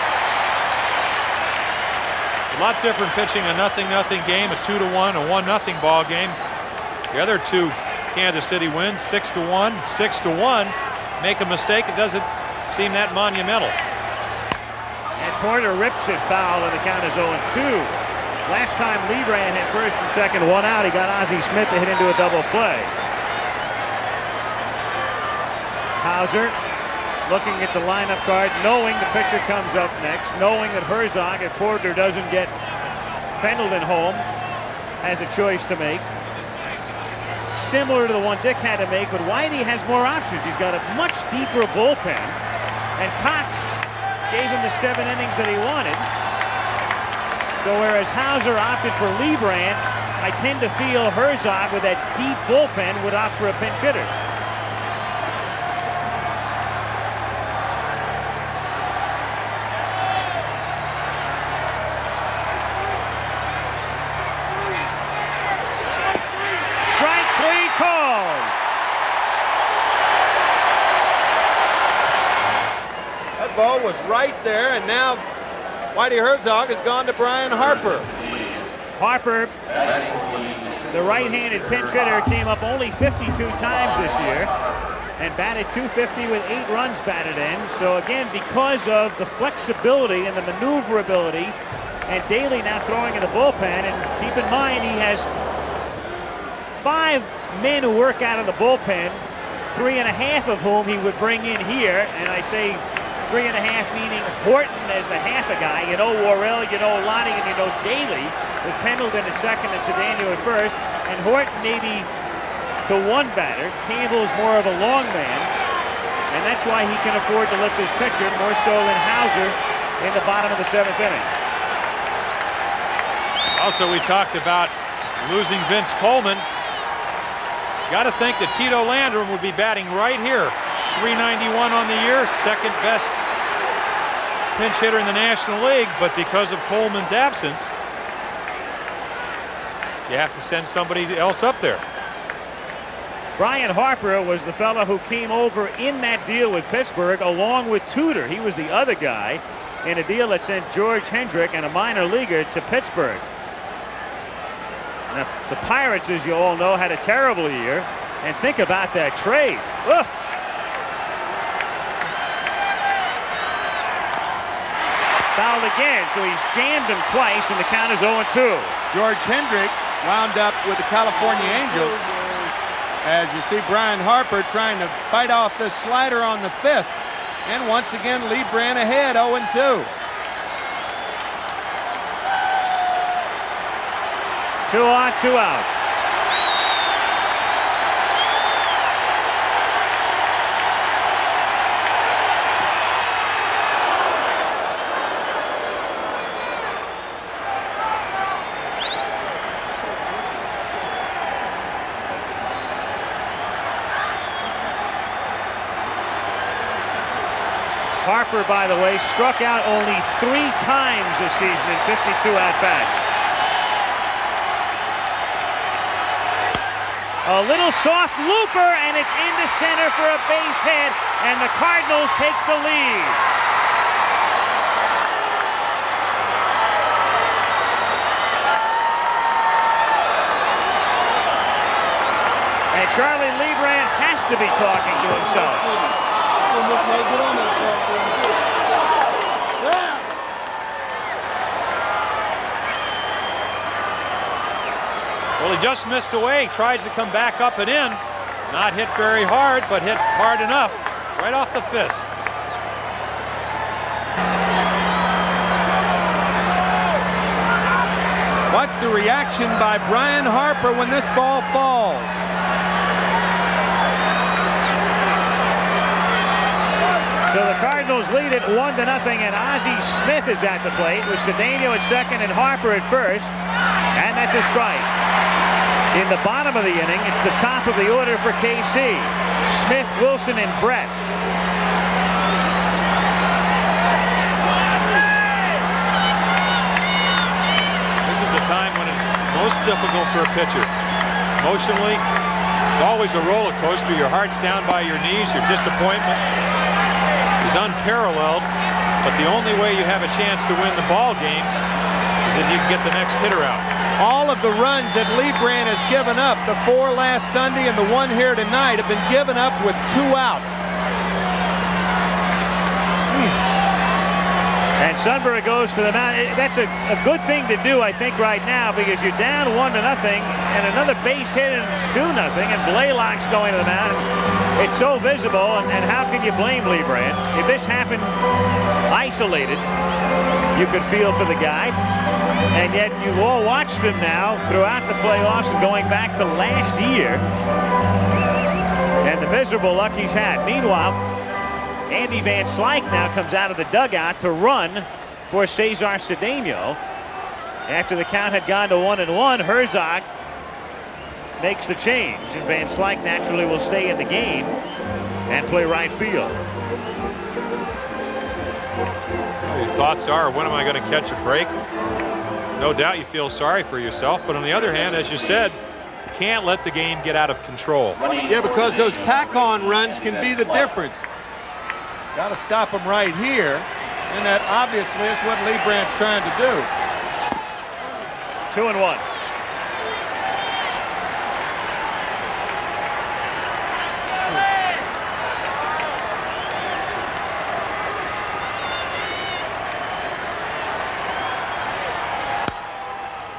It's a lot different pitching a 0-0 game, a 2-1, a 1-0 ball game. The other 2 Kansas City wins, 6-1, 6-1. Make a mistake, it doesn't seem that monumental. And Porter rips it foul, and the count is 0-2. Last time Leibrandt had first and second, 1 out. He got Ozzie Smith to hit into a double play. Hauser looking at the lineup card, knowing the pitcher comes up next, knowing that Herzog, if Porter doesn't get Pendleton home, has a choice to make. Similar to the one Dick had to make, but Whitey has more options. He's got a much deeper bullpen, and Cox gave him the 7 innings that he wanted. So whereas Hauser opted for Leibrandt, I tend to feel Herzog with that deep bullpen would opt for a pinch hitter. Strike 3 called. That ball was right there, and now Whitey Herzog has gone to Brian Harper. Harper, the right-handed pinch hitter, came up only 52 times this year and batted .250 with 8 runs batted in. So again, because of the flexibility and the maneuverability, and Daly now throwing in the bullpen, and keep in mind he has 5 men who work out of the bullpen, 3.5 of whom he would bring in here, and I say 3.5 meaning Horton as the half a guy. You know Worrell, you know Lonnie, and you know Daly, with Pendleton at second and Cedeno at first, and Horton maybe to 1 batter. Campbell's more of a long man, and that's why he can afford to lift his pitcher more so than Hauser in the bottom of the 7th inning. Also, we talked about losing Vince Coleman. Got to think that Tito Landrum would be batting right here. 391 on the year, second best pinch hitter in the National League, but because of Coleman's absence, you have to send somebody else up there. Brian Harper was the fellow who came over in that deal with Pittsburgh along with Tudor. He was the other guy in a deal that sent George Hendrick and a minor leaguer to Pittsburgh. Now, the Pirates, as you all know, had a terrible year, and think about that trade. Ugh. Fouled again, so he's jammed him twice, and the count is 0-2. George Hendrick wound up with the California Angels. As you see Brian Harper trying to fight off this slider on the fist. And once again, Leibrandt ahead, 0-2. 2 on, 2 out. Harper, by the way, struck out only 3 times this season in 52 at-bats. A little soft looper, and it's into center for a base hit, and the Cardinals take the lead. Charlie Leibrandt has to be talking to himself. he just missed away. Tries to come back up and in. Not hit very hard, but hit hard enough. Right off the fist. Watch the reaction by Brian Harper when this ball falls. So the Cardinals lead it 1-0, and Ozzie Smith is at the plate with Cedeno at second and Harper at first, and that's a strike. In the bottom of the inning, it's the top of the order for KC. Smith, Wilson, and Brett. This is the time when it's most difficult for a pitcher. Emotionally, it's always a roller coaster. Your heart's down by your knees. Your disappointment is unparalleled, but the only way you have a chance to win the ball game is if you can get the next hitter out. All of the runs that Leibrandt has given up, the 4 last Sunday and the 1 here tonight, have been given up with 2 out. And Sundberg goes to the mound. That's a good thing to do, I think, right now, because you're down 1-0 and another base hit and it's 2-0, and Blaylock's going to the mound. It's so visible, and how can you blame Leibrandt? If this happened isolated, you could feel for the guy, and yet you've all watched him now throughout the playoffs and going back to last year, and the miserable luck he's had. Meanwhile, Andy Van Slyke now comes out of the dugout to run for Cesar Cedeno. After the count had gone to 1-1, Herzog makes the change, and Van Slyke naturally will stay in the game and play right field. Your thoughts are, when am I going to catch a break? No doubt you feel sorry for yourself, but on the other hand, as you said, you can't let the game get out of control. Yeah, because those tack-on runs can be the difference. Got to stop them right here, and that obviously is what Leibrandt's trying to do. 2-1.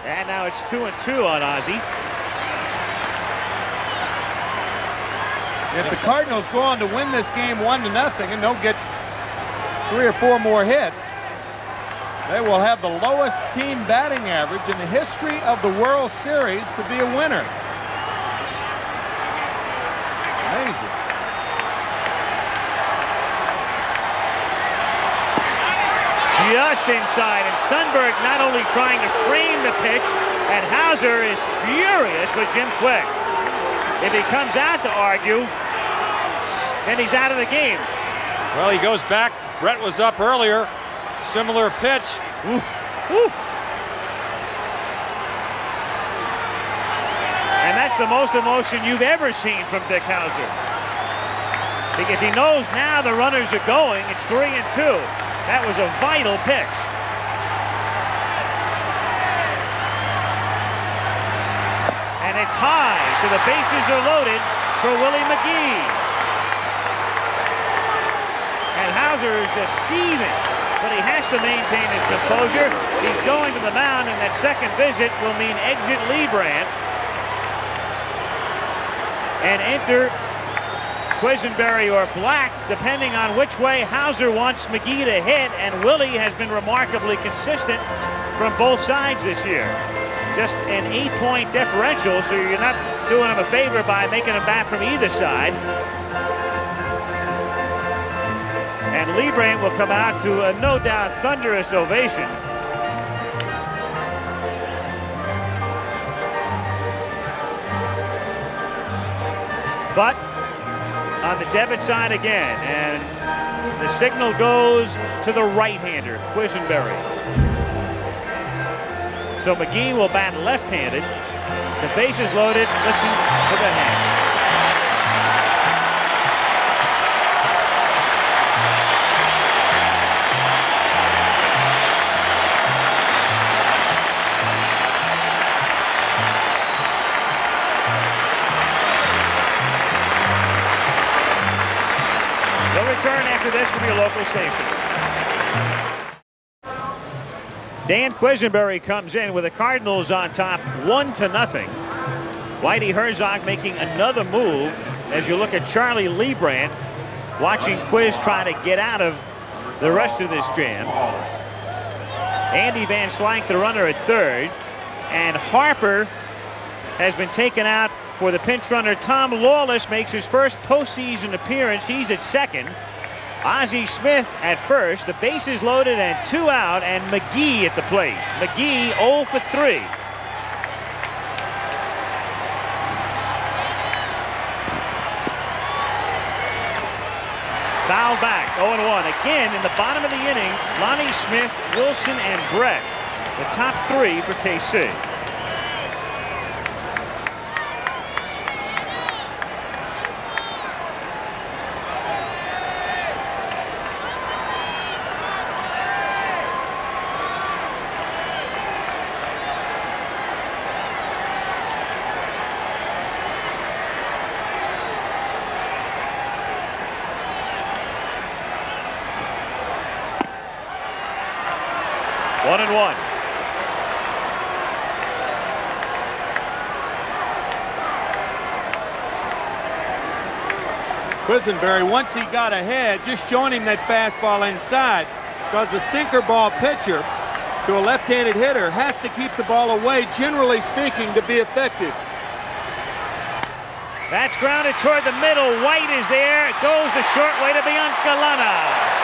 And now it's 2-2 on Ozzie. If the Cardinals go on to win this game 1-0 and don't get 3 or 4 more hits, they will have the lowest team batting average in the history of the World Series to be a winner. Amazing. Just inside, and Sundberg not only trying to frame the pitch, and Hauser is furious with Jim Quick. If he comes out to argue, then he's out of the game. Well, he goes back. Brett was up earlier. Similar pitch. Ooh. Ooh. And that's the most emotion you've ever seen from Dick Hauser. Because he knows now the runners are going. It's 3-2. That was a vital pitch. And it's high, so the bases are loaded for Willie McGee. And Hauser is just seething, but he has to maintain his composure. He's going to the mound, and that second visit will mean exit Leibrandt and enter Quisenberry or Black, depending on which way Hauser wants McGee to hit, and Willie has been remarkably consistent from both sides this year. Just an 8-point differential, so you're not doing him a favor by making him bat from either side. And Leibrandt will come out to a no doubt thunderous ovation. But on the debit side again, and the signal goes to the right-hander, Quisenberry. So McGee will bat left-handed. The bases loaded. Listen to the hand. Return after this from your local station. Dan Quisenberry comes in with the Cardinals on top 1-0. Whitey Herzog making another move as you look at Charlie Leibrandt watching Quiz try to get out of the rest of this jam. Andy Van Slyke, the runner, at third. And Harper has been taken out for the pinch runner. Tom Lawless makes his first postseason appearance. He's at second. Ozzie Smith at first. The bases loaded and 2 out, and McGee at the plate. McGee 0 for 3. Foul back, 0-1. Again, in the bottom of the inning, Lonnie Smith, Wilson, and Brett, the top 3 for KC. One and one. Quisenberry, once he got ahead, just showing him that fastball inside, because a sinker ball pitcher to a left-handed hitter has to keep the ball away, generally speaking, to be effective. That's grounded toward the middle. White is there. It goes the short way to Biancalana.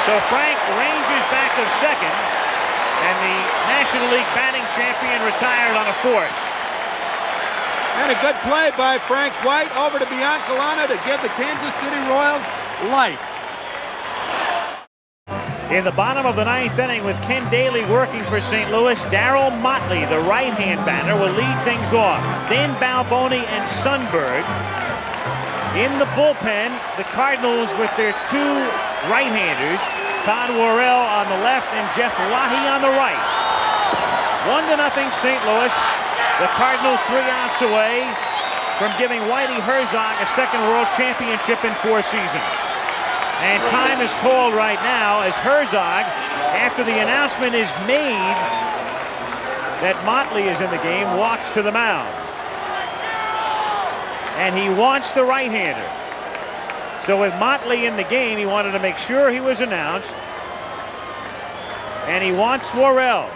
So Frank ranges back of second, and the National League batting champion retired on a force. And a good play by Frank White over to Biancalana to give the Kansas City Royals life. In the bottom of the 9th inning, with Ken Daly working for St. Louis, Darryl Motley, the right-hand batter, will lead things off. Then Balboni and Sundberg. In the bullpen, the Cardinals with their 2 right-handers, Todd Worrell on the left and Jeff Lahey on the right. 1-0 St. Louis. The Cardinals 3 outs away from giving Whitey Herzog a second World Championship in 4 seasons. And time is called right now as Herzog, after the announcement is made that Motley is in the game, walks to the mound. And he wants the right-hander. So with Motley in the game, he wanted to make sure he was announced. And he wants Worrell,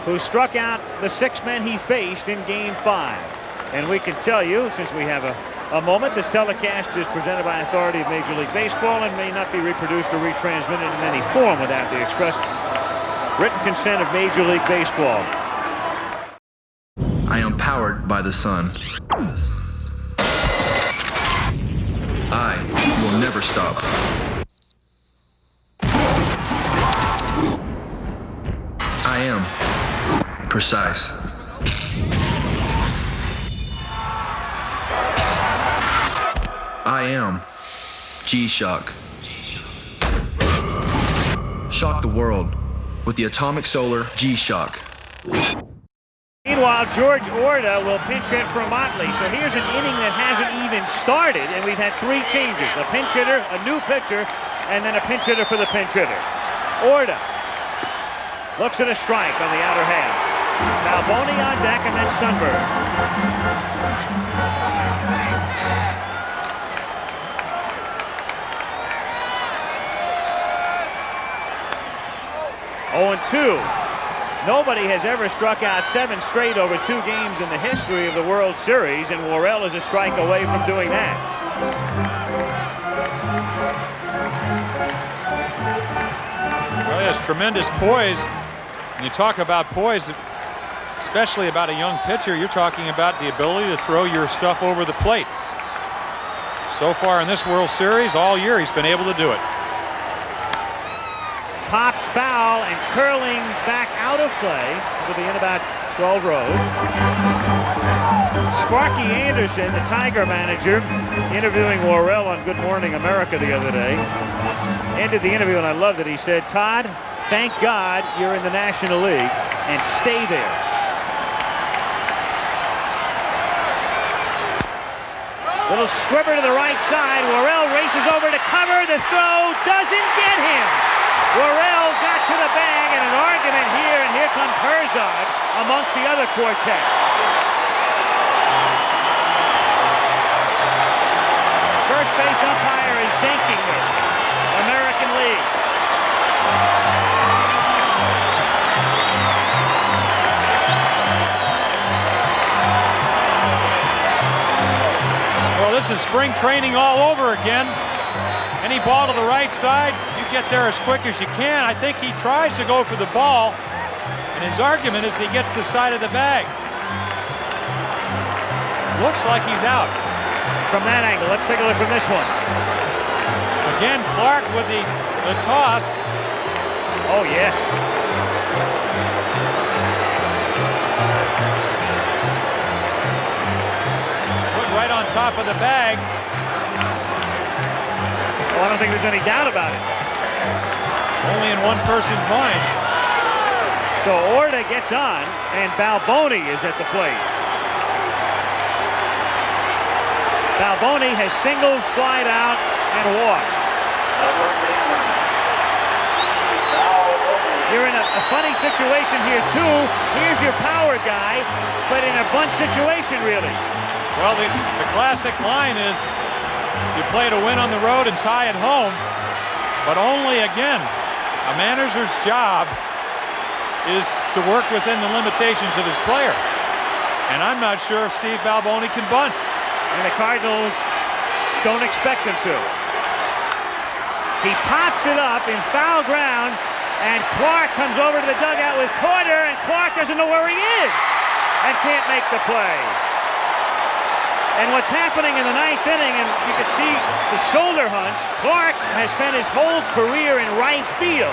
who struck out the 6 men he faced in Game 5. And we can tell you, since we have a moment, this telecast is presented by authority of Major League Baseball and may not be reproduced or retransmitted in any form without the express written consent of Major League Baseball. I am powered by the sun. I will never stop. I am precise. I am G-Shock. Shock the world with the Atomic Solar G-Shock. Meanwhile, George Orta will pinch hit for Motley. So here's an inning that hasn't even started, and we've had 3 changes. A pinch hitter, a new pitcher, and then a pinch hitter for the pinch hitter. Orta looks at a strike on the outer half. Balboni on deck, and then Sundberg. Oh, 2. Nobody has ever struck out 7 straight over 2 games in the history of the World Series, and Worrell is a strike away from doing that. Well, he has tremendous poise. When you talk about poise, especially about a young pitcher, you're talking about the ability to throw your stuff over the plate. So far in this World Series, all year, he's been able to do it. Popped foul and curling back out of play. It'll be in about 12 rows. Sparky Anderson, the Tiger manager, interviewing Worrell on Good Morning America the other day, ended the interview, and I loved it. He said, "Todd, thank God you're in the National League, and stay there." Little squibber to the right side. Worrell races over to cover. The throw doesn't get him. Worrell got to the bag, and an argument here, and here comes Herzog amongst the other quartet. First base umpire is Dinking, American League. Well, this is spring training all over again. Any ball to the right side, you get there as quick as you can. I think he tries to go for the ball, and his argument is he gets the side of the bag. Looks like he's out. From that angle, let's take a look from this one. Again, Clark with the toss. Oh, yes. Put right on top of the bag. Well, I don't think there's any doubt about it. Only in one person's mind. So Orta gets on, and Balboni is at the plate. Balboni has singled, flied out, and walked. You're in a funny situation here, too. Here's your power guy, but in a bunch situation, really. Well, the classic line is you play to win on the road and tie at home, but only, again, a manager's job is to work within the limitations of his player. And I'm not sure if Steve Balboni can bunt. And the Cardinals don't expect him to. He pops it up in foul ground, and Clark comes over to the dugout with Porter, and Clark doesn't know where he is and can't make the play. And what's happening in the ninth inning, and you can see the shoulder hunch, Clark has spent his whole career in right field.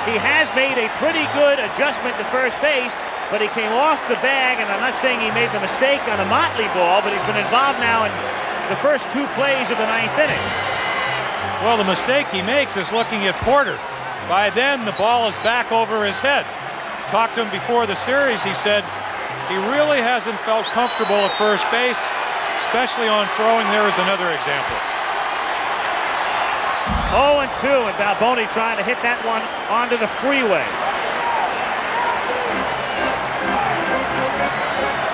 He has made a pretty good adjustment to first base, but he came off the bag, and I'm not saying he made the mistake on a Motley ball, but he's been involved now in the first two plays of the ninth inning. Well, the mistake he makes is looking at Porter. By then, the ball is back over his head. Talked to him before the series, he said he really hasn't felt comfortable at first base, especially on throwing. There is another example. 0-2, and Balboni trying to hit that one onto the freeway.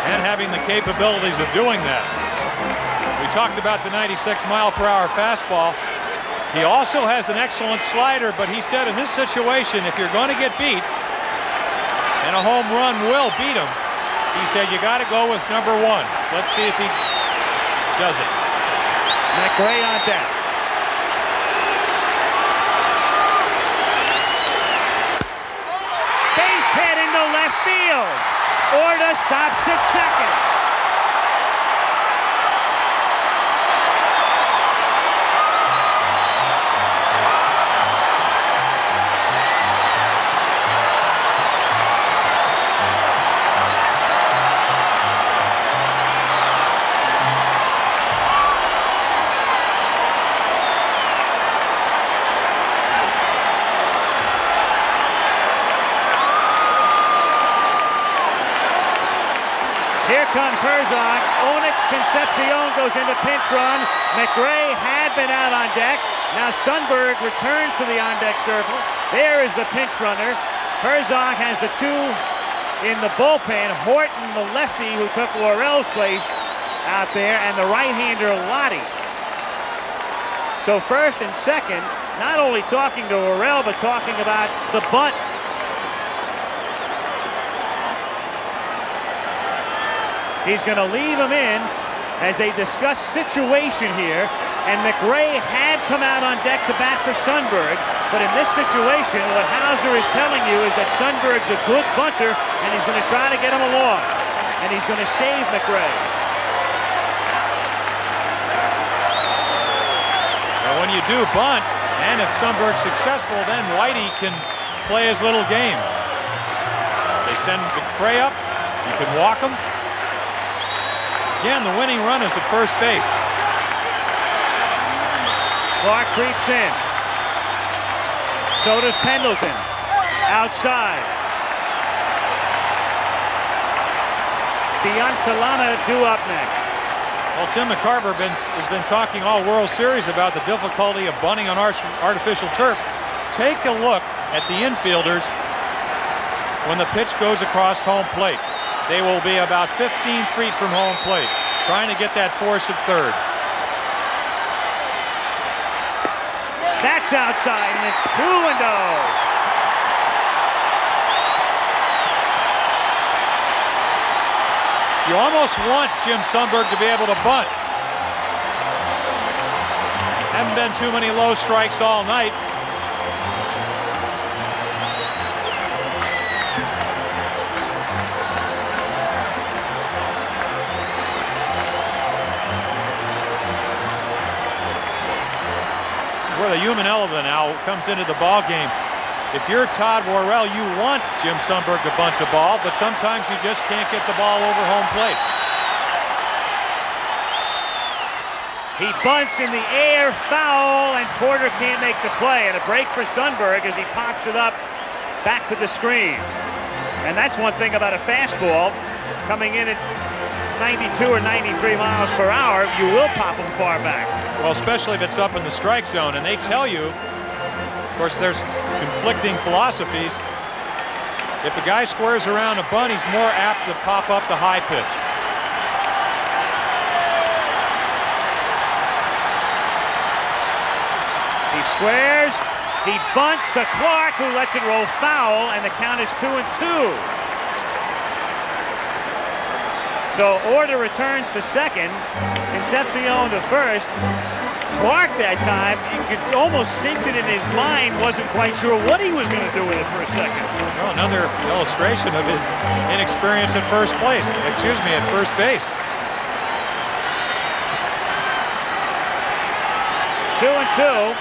And having the capabilities of doing that. We talked about the 96-mile-per-hour fastball. He also has an excellent slider, but he said in this situation, if you're going to get beat, and a home run will beat him, he said you got to go with number one. Let's see if he does it. McRae on deck. Base hit into left field. Orta stops at second. Here comes Herzog. Onyx Concepcion goes into pinch run. McRae had been out on deck. Now Sundberg returns to the on-deck circle. There is the pinch runner. Herzog has the two in the bullpen. Horton, the lefty who took Worrell's place out there, and the right-hander Lottie. So first and second, not only talking to Worrell, but talking about the bunt. He's going to leave him in as they discuss situation here. And McRae had come out on deck to bat for Sundberg. But in this situation, what Hauser is telling you is that Sundberg's a good bunter, and he's going to try to get him along. And he's going to save McRae. Now, when you do bunt, and if Sundberg's successful, then Whitey can play his little game. They send McRae up. You can walk him. Again, the winning run is at first base. Clark creeps in. So does Pendleton. Outside. Biancalana due up next. Well, Tim McCarver has been talking all World Series about the difficulty of bunting on artificial turf. Take a look at the infielders when the pitch goes across home plate. They will be about 15 feet from home plate, trying to get that force at third. That's outside, and it's 2-0. You almost want Jim Sundberg to be able to bunt. Haven't been too many low strikes all night. Where the human element now comes into the ball game. If you're Todd Worrell, you want Jim Sundberg to bunt the ball, but sometimes you just can't get the ball over home plate. He bunts in the air, foul, and Porter can't make the play. And a break for Sundberg as he pops it up back to the screen. And that's one thing about a fastball coming in at 92 or 93 miles per hour, you will pop them far back. Well, especially if it's up in the strike zone, and they tell you, of course, there's conflicting philosophies. If a guy squares around a bunt, he's more apt to pop up the high pitch. He squares, he bunts to Clark, who lets it roll foul, and the count is 2-2. So Order returns to second, Concepcion to first. Clark that time, you could almost sense it in his mind, wasn't quite sure what he was going to do with it for a second. Well, another illustration of his inexperience at first base. Excuse me, at first base. 2-2.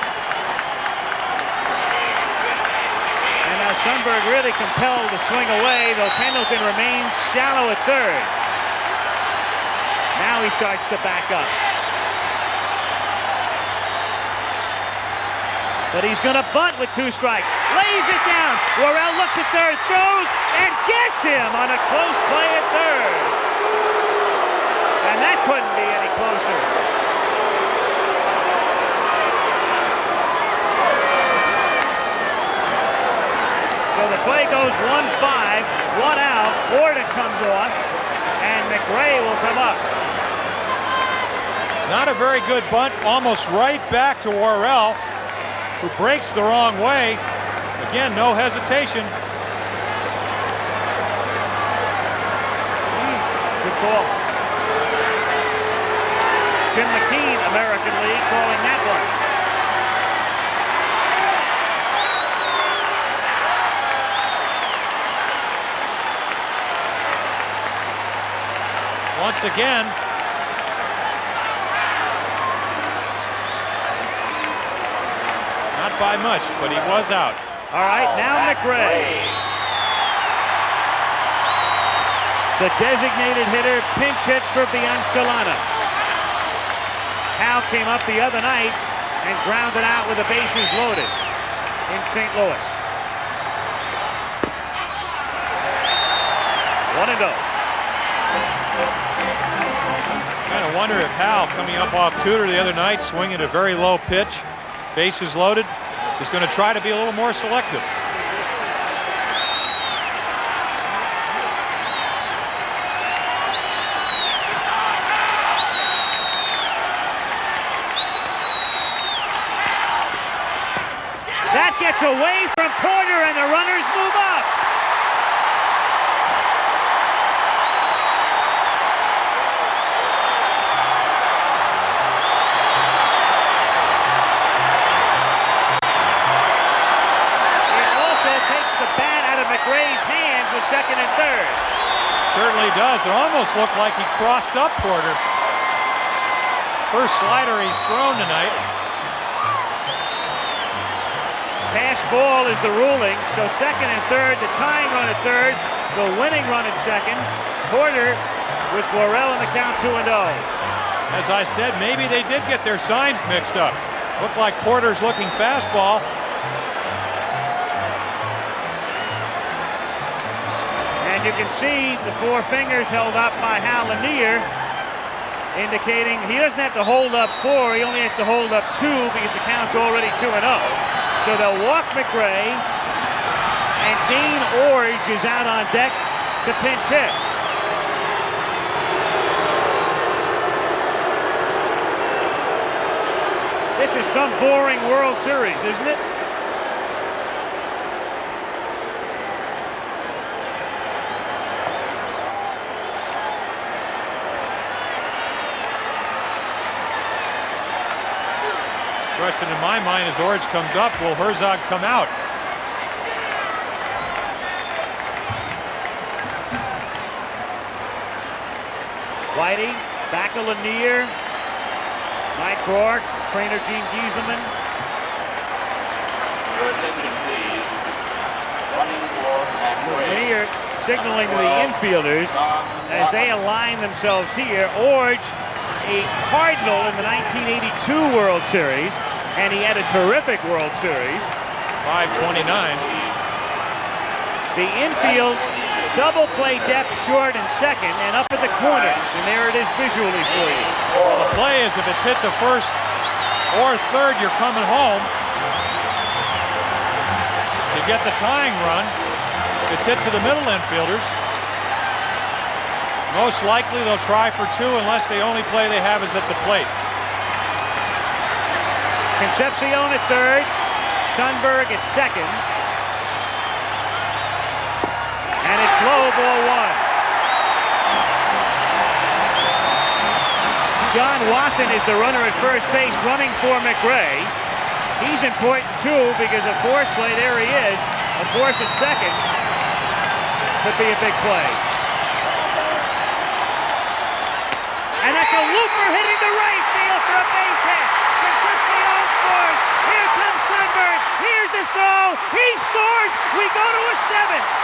And now Sundberg really compelled to swing away, though Pendleton remains shallow at third. Now he starts to back up. But he's going to bunt with 2 strikes. Lays it down. Worrell looks at third, throws, and gets him on a close play at third. And that couldn't be any closer. So the play goes 1-5, 1 out. Order comes off, and McRae will come up. Not a very good bunt, almost right back to Worrell, who breaks the wrong way. Again, no hesitation. Good call. Jim McKean, American League, calling that one. Once again, not by much, but he was out. All right, now McRae. The designated hitter pinch hits for Biancalana. Hal came up the other night and grounded out with the bases loaded in St. Louis. 1-0. Kind of wonder if Hal, coming up off Tudor the other night, swinging a very low pitch, bases loaded, is going to try to be a little more selective. That gets away from Porter, and the runners move up. McRae's hands with second and third. Certainly does. It almost looked like he crossed up Porter. First slider he's thrown tonight. Pass ball is the ruling, so second and third, the tying run at third, the winning run at second. Porter with Worrell in the count 2-0. As I said, maybe they did get their signs mixed up. Looked like Porter's looking fastball. And you can see the 4 fingers held up by Hal Lanier, indicating he doesn't have to hold up 4, he only has to hold up 2 because the count's already 2-0. So they'll walk McRae, And Dane Orge is out on deck to pinch hit. This is some boring World Series, isn't it? Question in my mind as Orge comes up, will Herzog come out? Whitey, back to Lanier. Mike Rourke, trainer Gene Gieselman. Lanier signaling to the infielders as they align themselves here. Orge, a Cardinal in the 1982 World Series, and he had a terrific World Series. 529. The infield double play depth short and second and up at the corners, and there it is visually for you. Well, the play is if it's hit to first or third, you're coming home. You get the tying run. If it's hit to the middle infielders, most likely they'll try for two unless the only play they have is at the plate. Concepcion at third, Sundberg at second. And it's low, ball one. John Wathen is the runner at first base running for McRae. He's important too because of force play. There he is. A force at second. Could be a big play. And that's a looper hitting the right field for a base hit. Concepcion scores. Here comes Sundberg. Here's the throw. He scores. We go to a 7.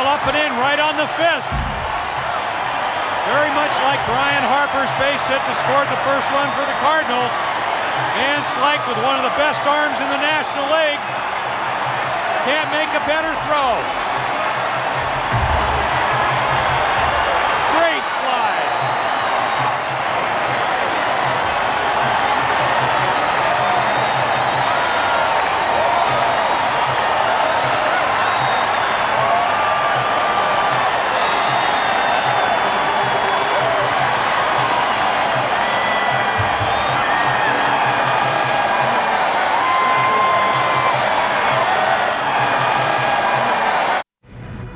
Up and in right on the fist. Very much like Brian Harper's base hit that scored the first run for the Cardinals. And Slyke with one of the best arms in the National League. Can't make a better throw. Great slide.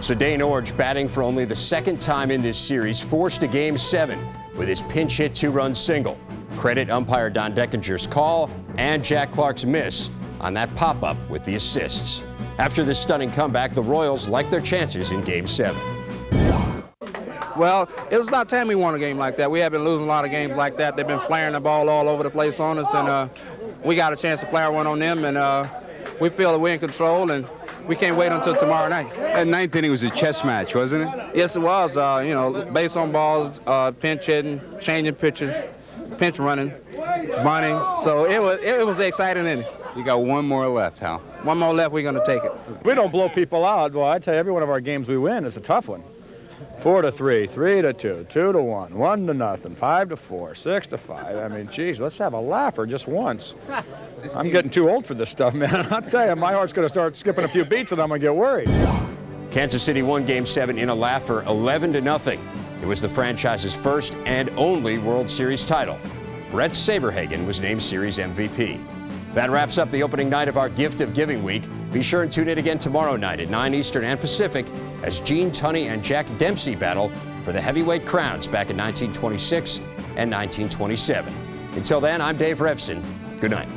So Dane Orge, batting for only the second time in this series, forced a Game 7 with his pinch hit two-run single. Credit umpire Don Deckinger's call and Jack Clark's miss on that pop-up with the assists. After this stunning comeback, the Royals like their chances in Game 7. Well, it was about time we won a game like that. We have been losing a lot of games like that. They've been flaring the ball all over the place on us, and we got a chance to flare one on them, and we feel that we're in control, and we can't wait until tomorrow night. That ninth inning was a chess match, wasn't it? Yes, it was. Base on balls, pinch hitting, changing pitches, pinch running, bunting. So it was an exciting inning. You got one more left, Hal. One more left, we're going to take it. We don't blow people out. Well, I tell you, every one of our games we win is a tough one. 4-3, 3-2, 2-1, 1-0, 5-4, 6-5. I mean, geez, let's have a laugher just once. I'm getting too old for this stuff, man. I'll tell you, my heart's going to start skipping a few beats and I'm going to get worried. Kansas City won Game 7 in a laugher, 11-0. It was the franchise's first and only World Series title. Brett Saberhagen was named Series MVP. That wraps up the opening night of our Gift of Giving Week. Be sure and tune in again tomorrow night at 9 Eastern and Pacific as Gene Tunney and Jack Dempsey battle for the heavyweight crowns back in 1926 and 1927. Until then, I'm Dave Revson. Good night.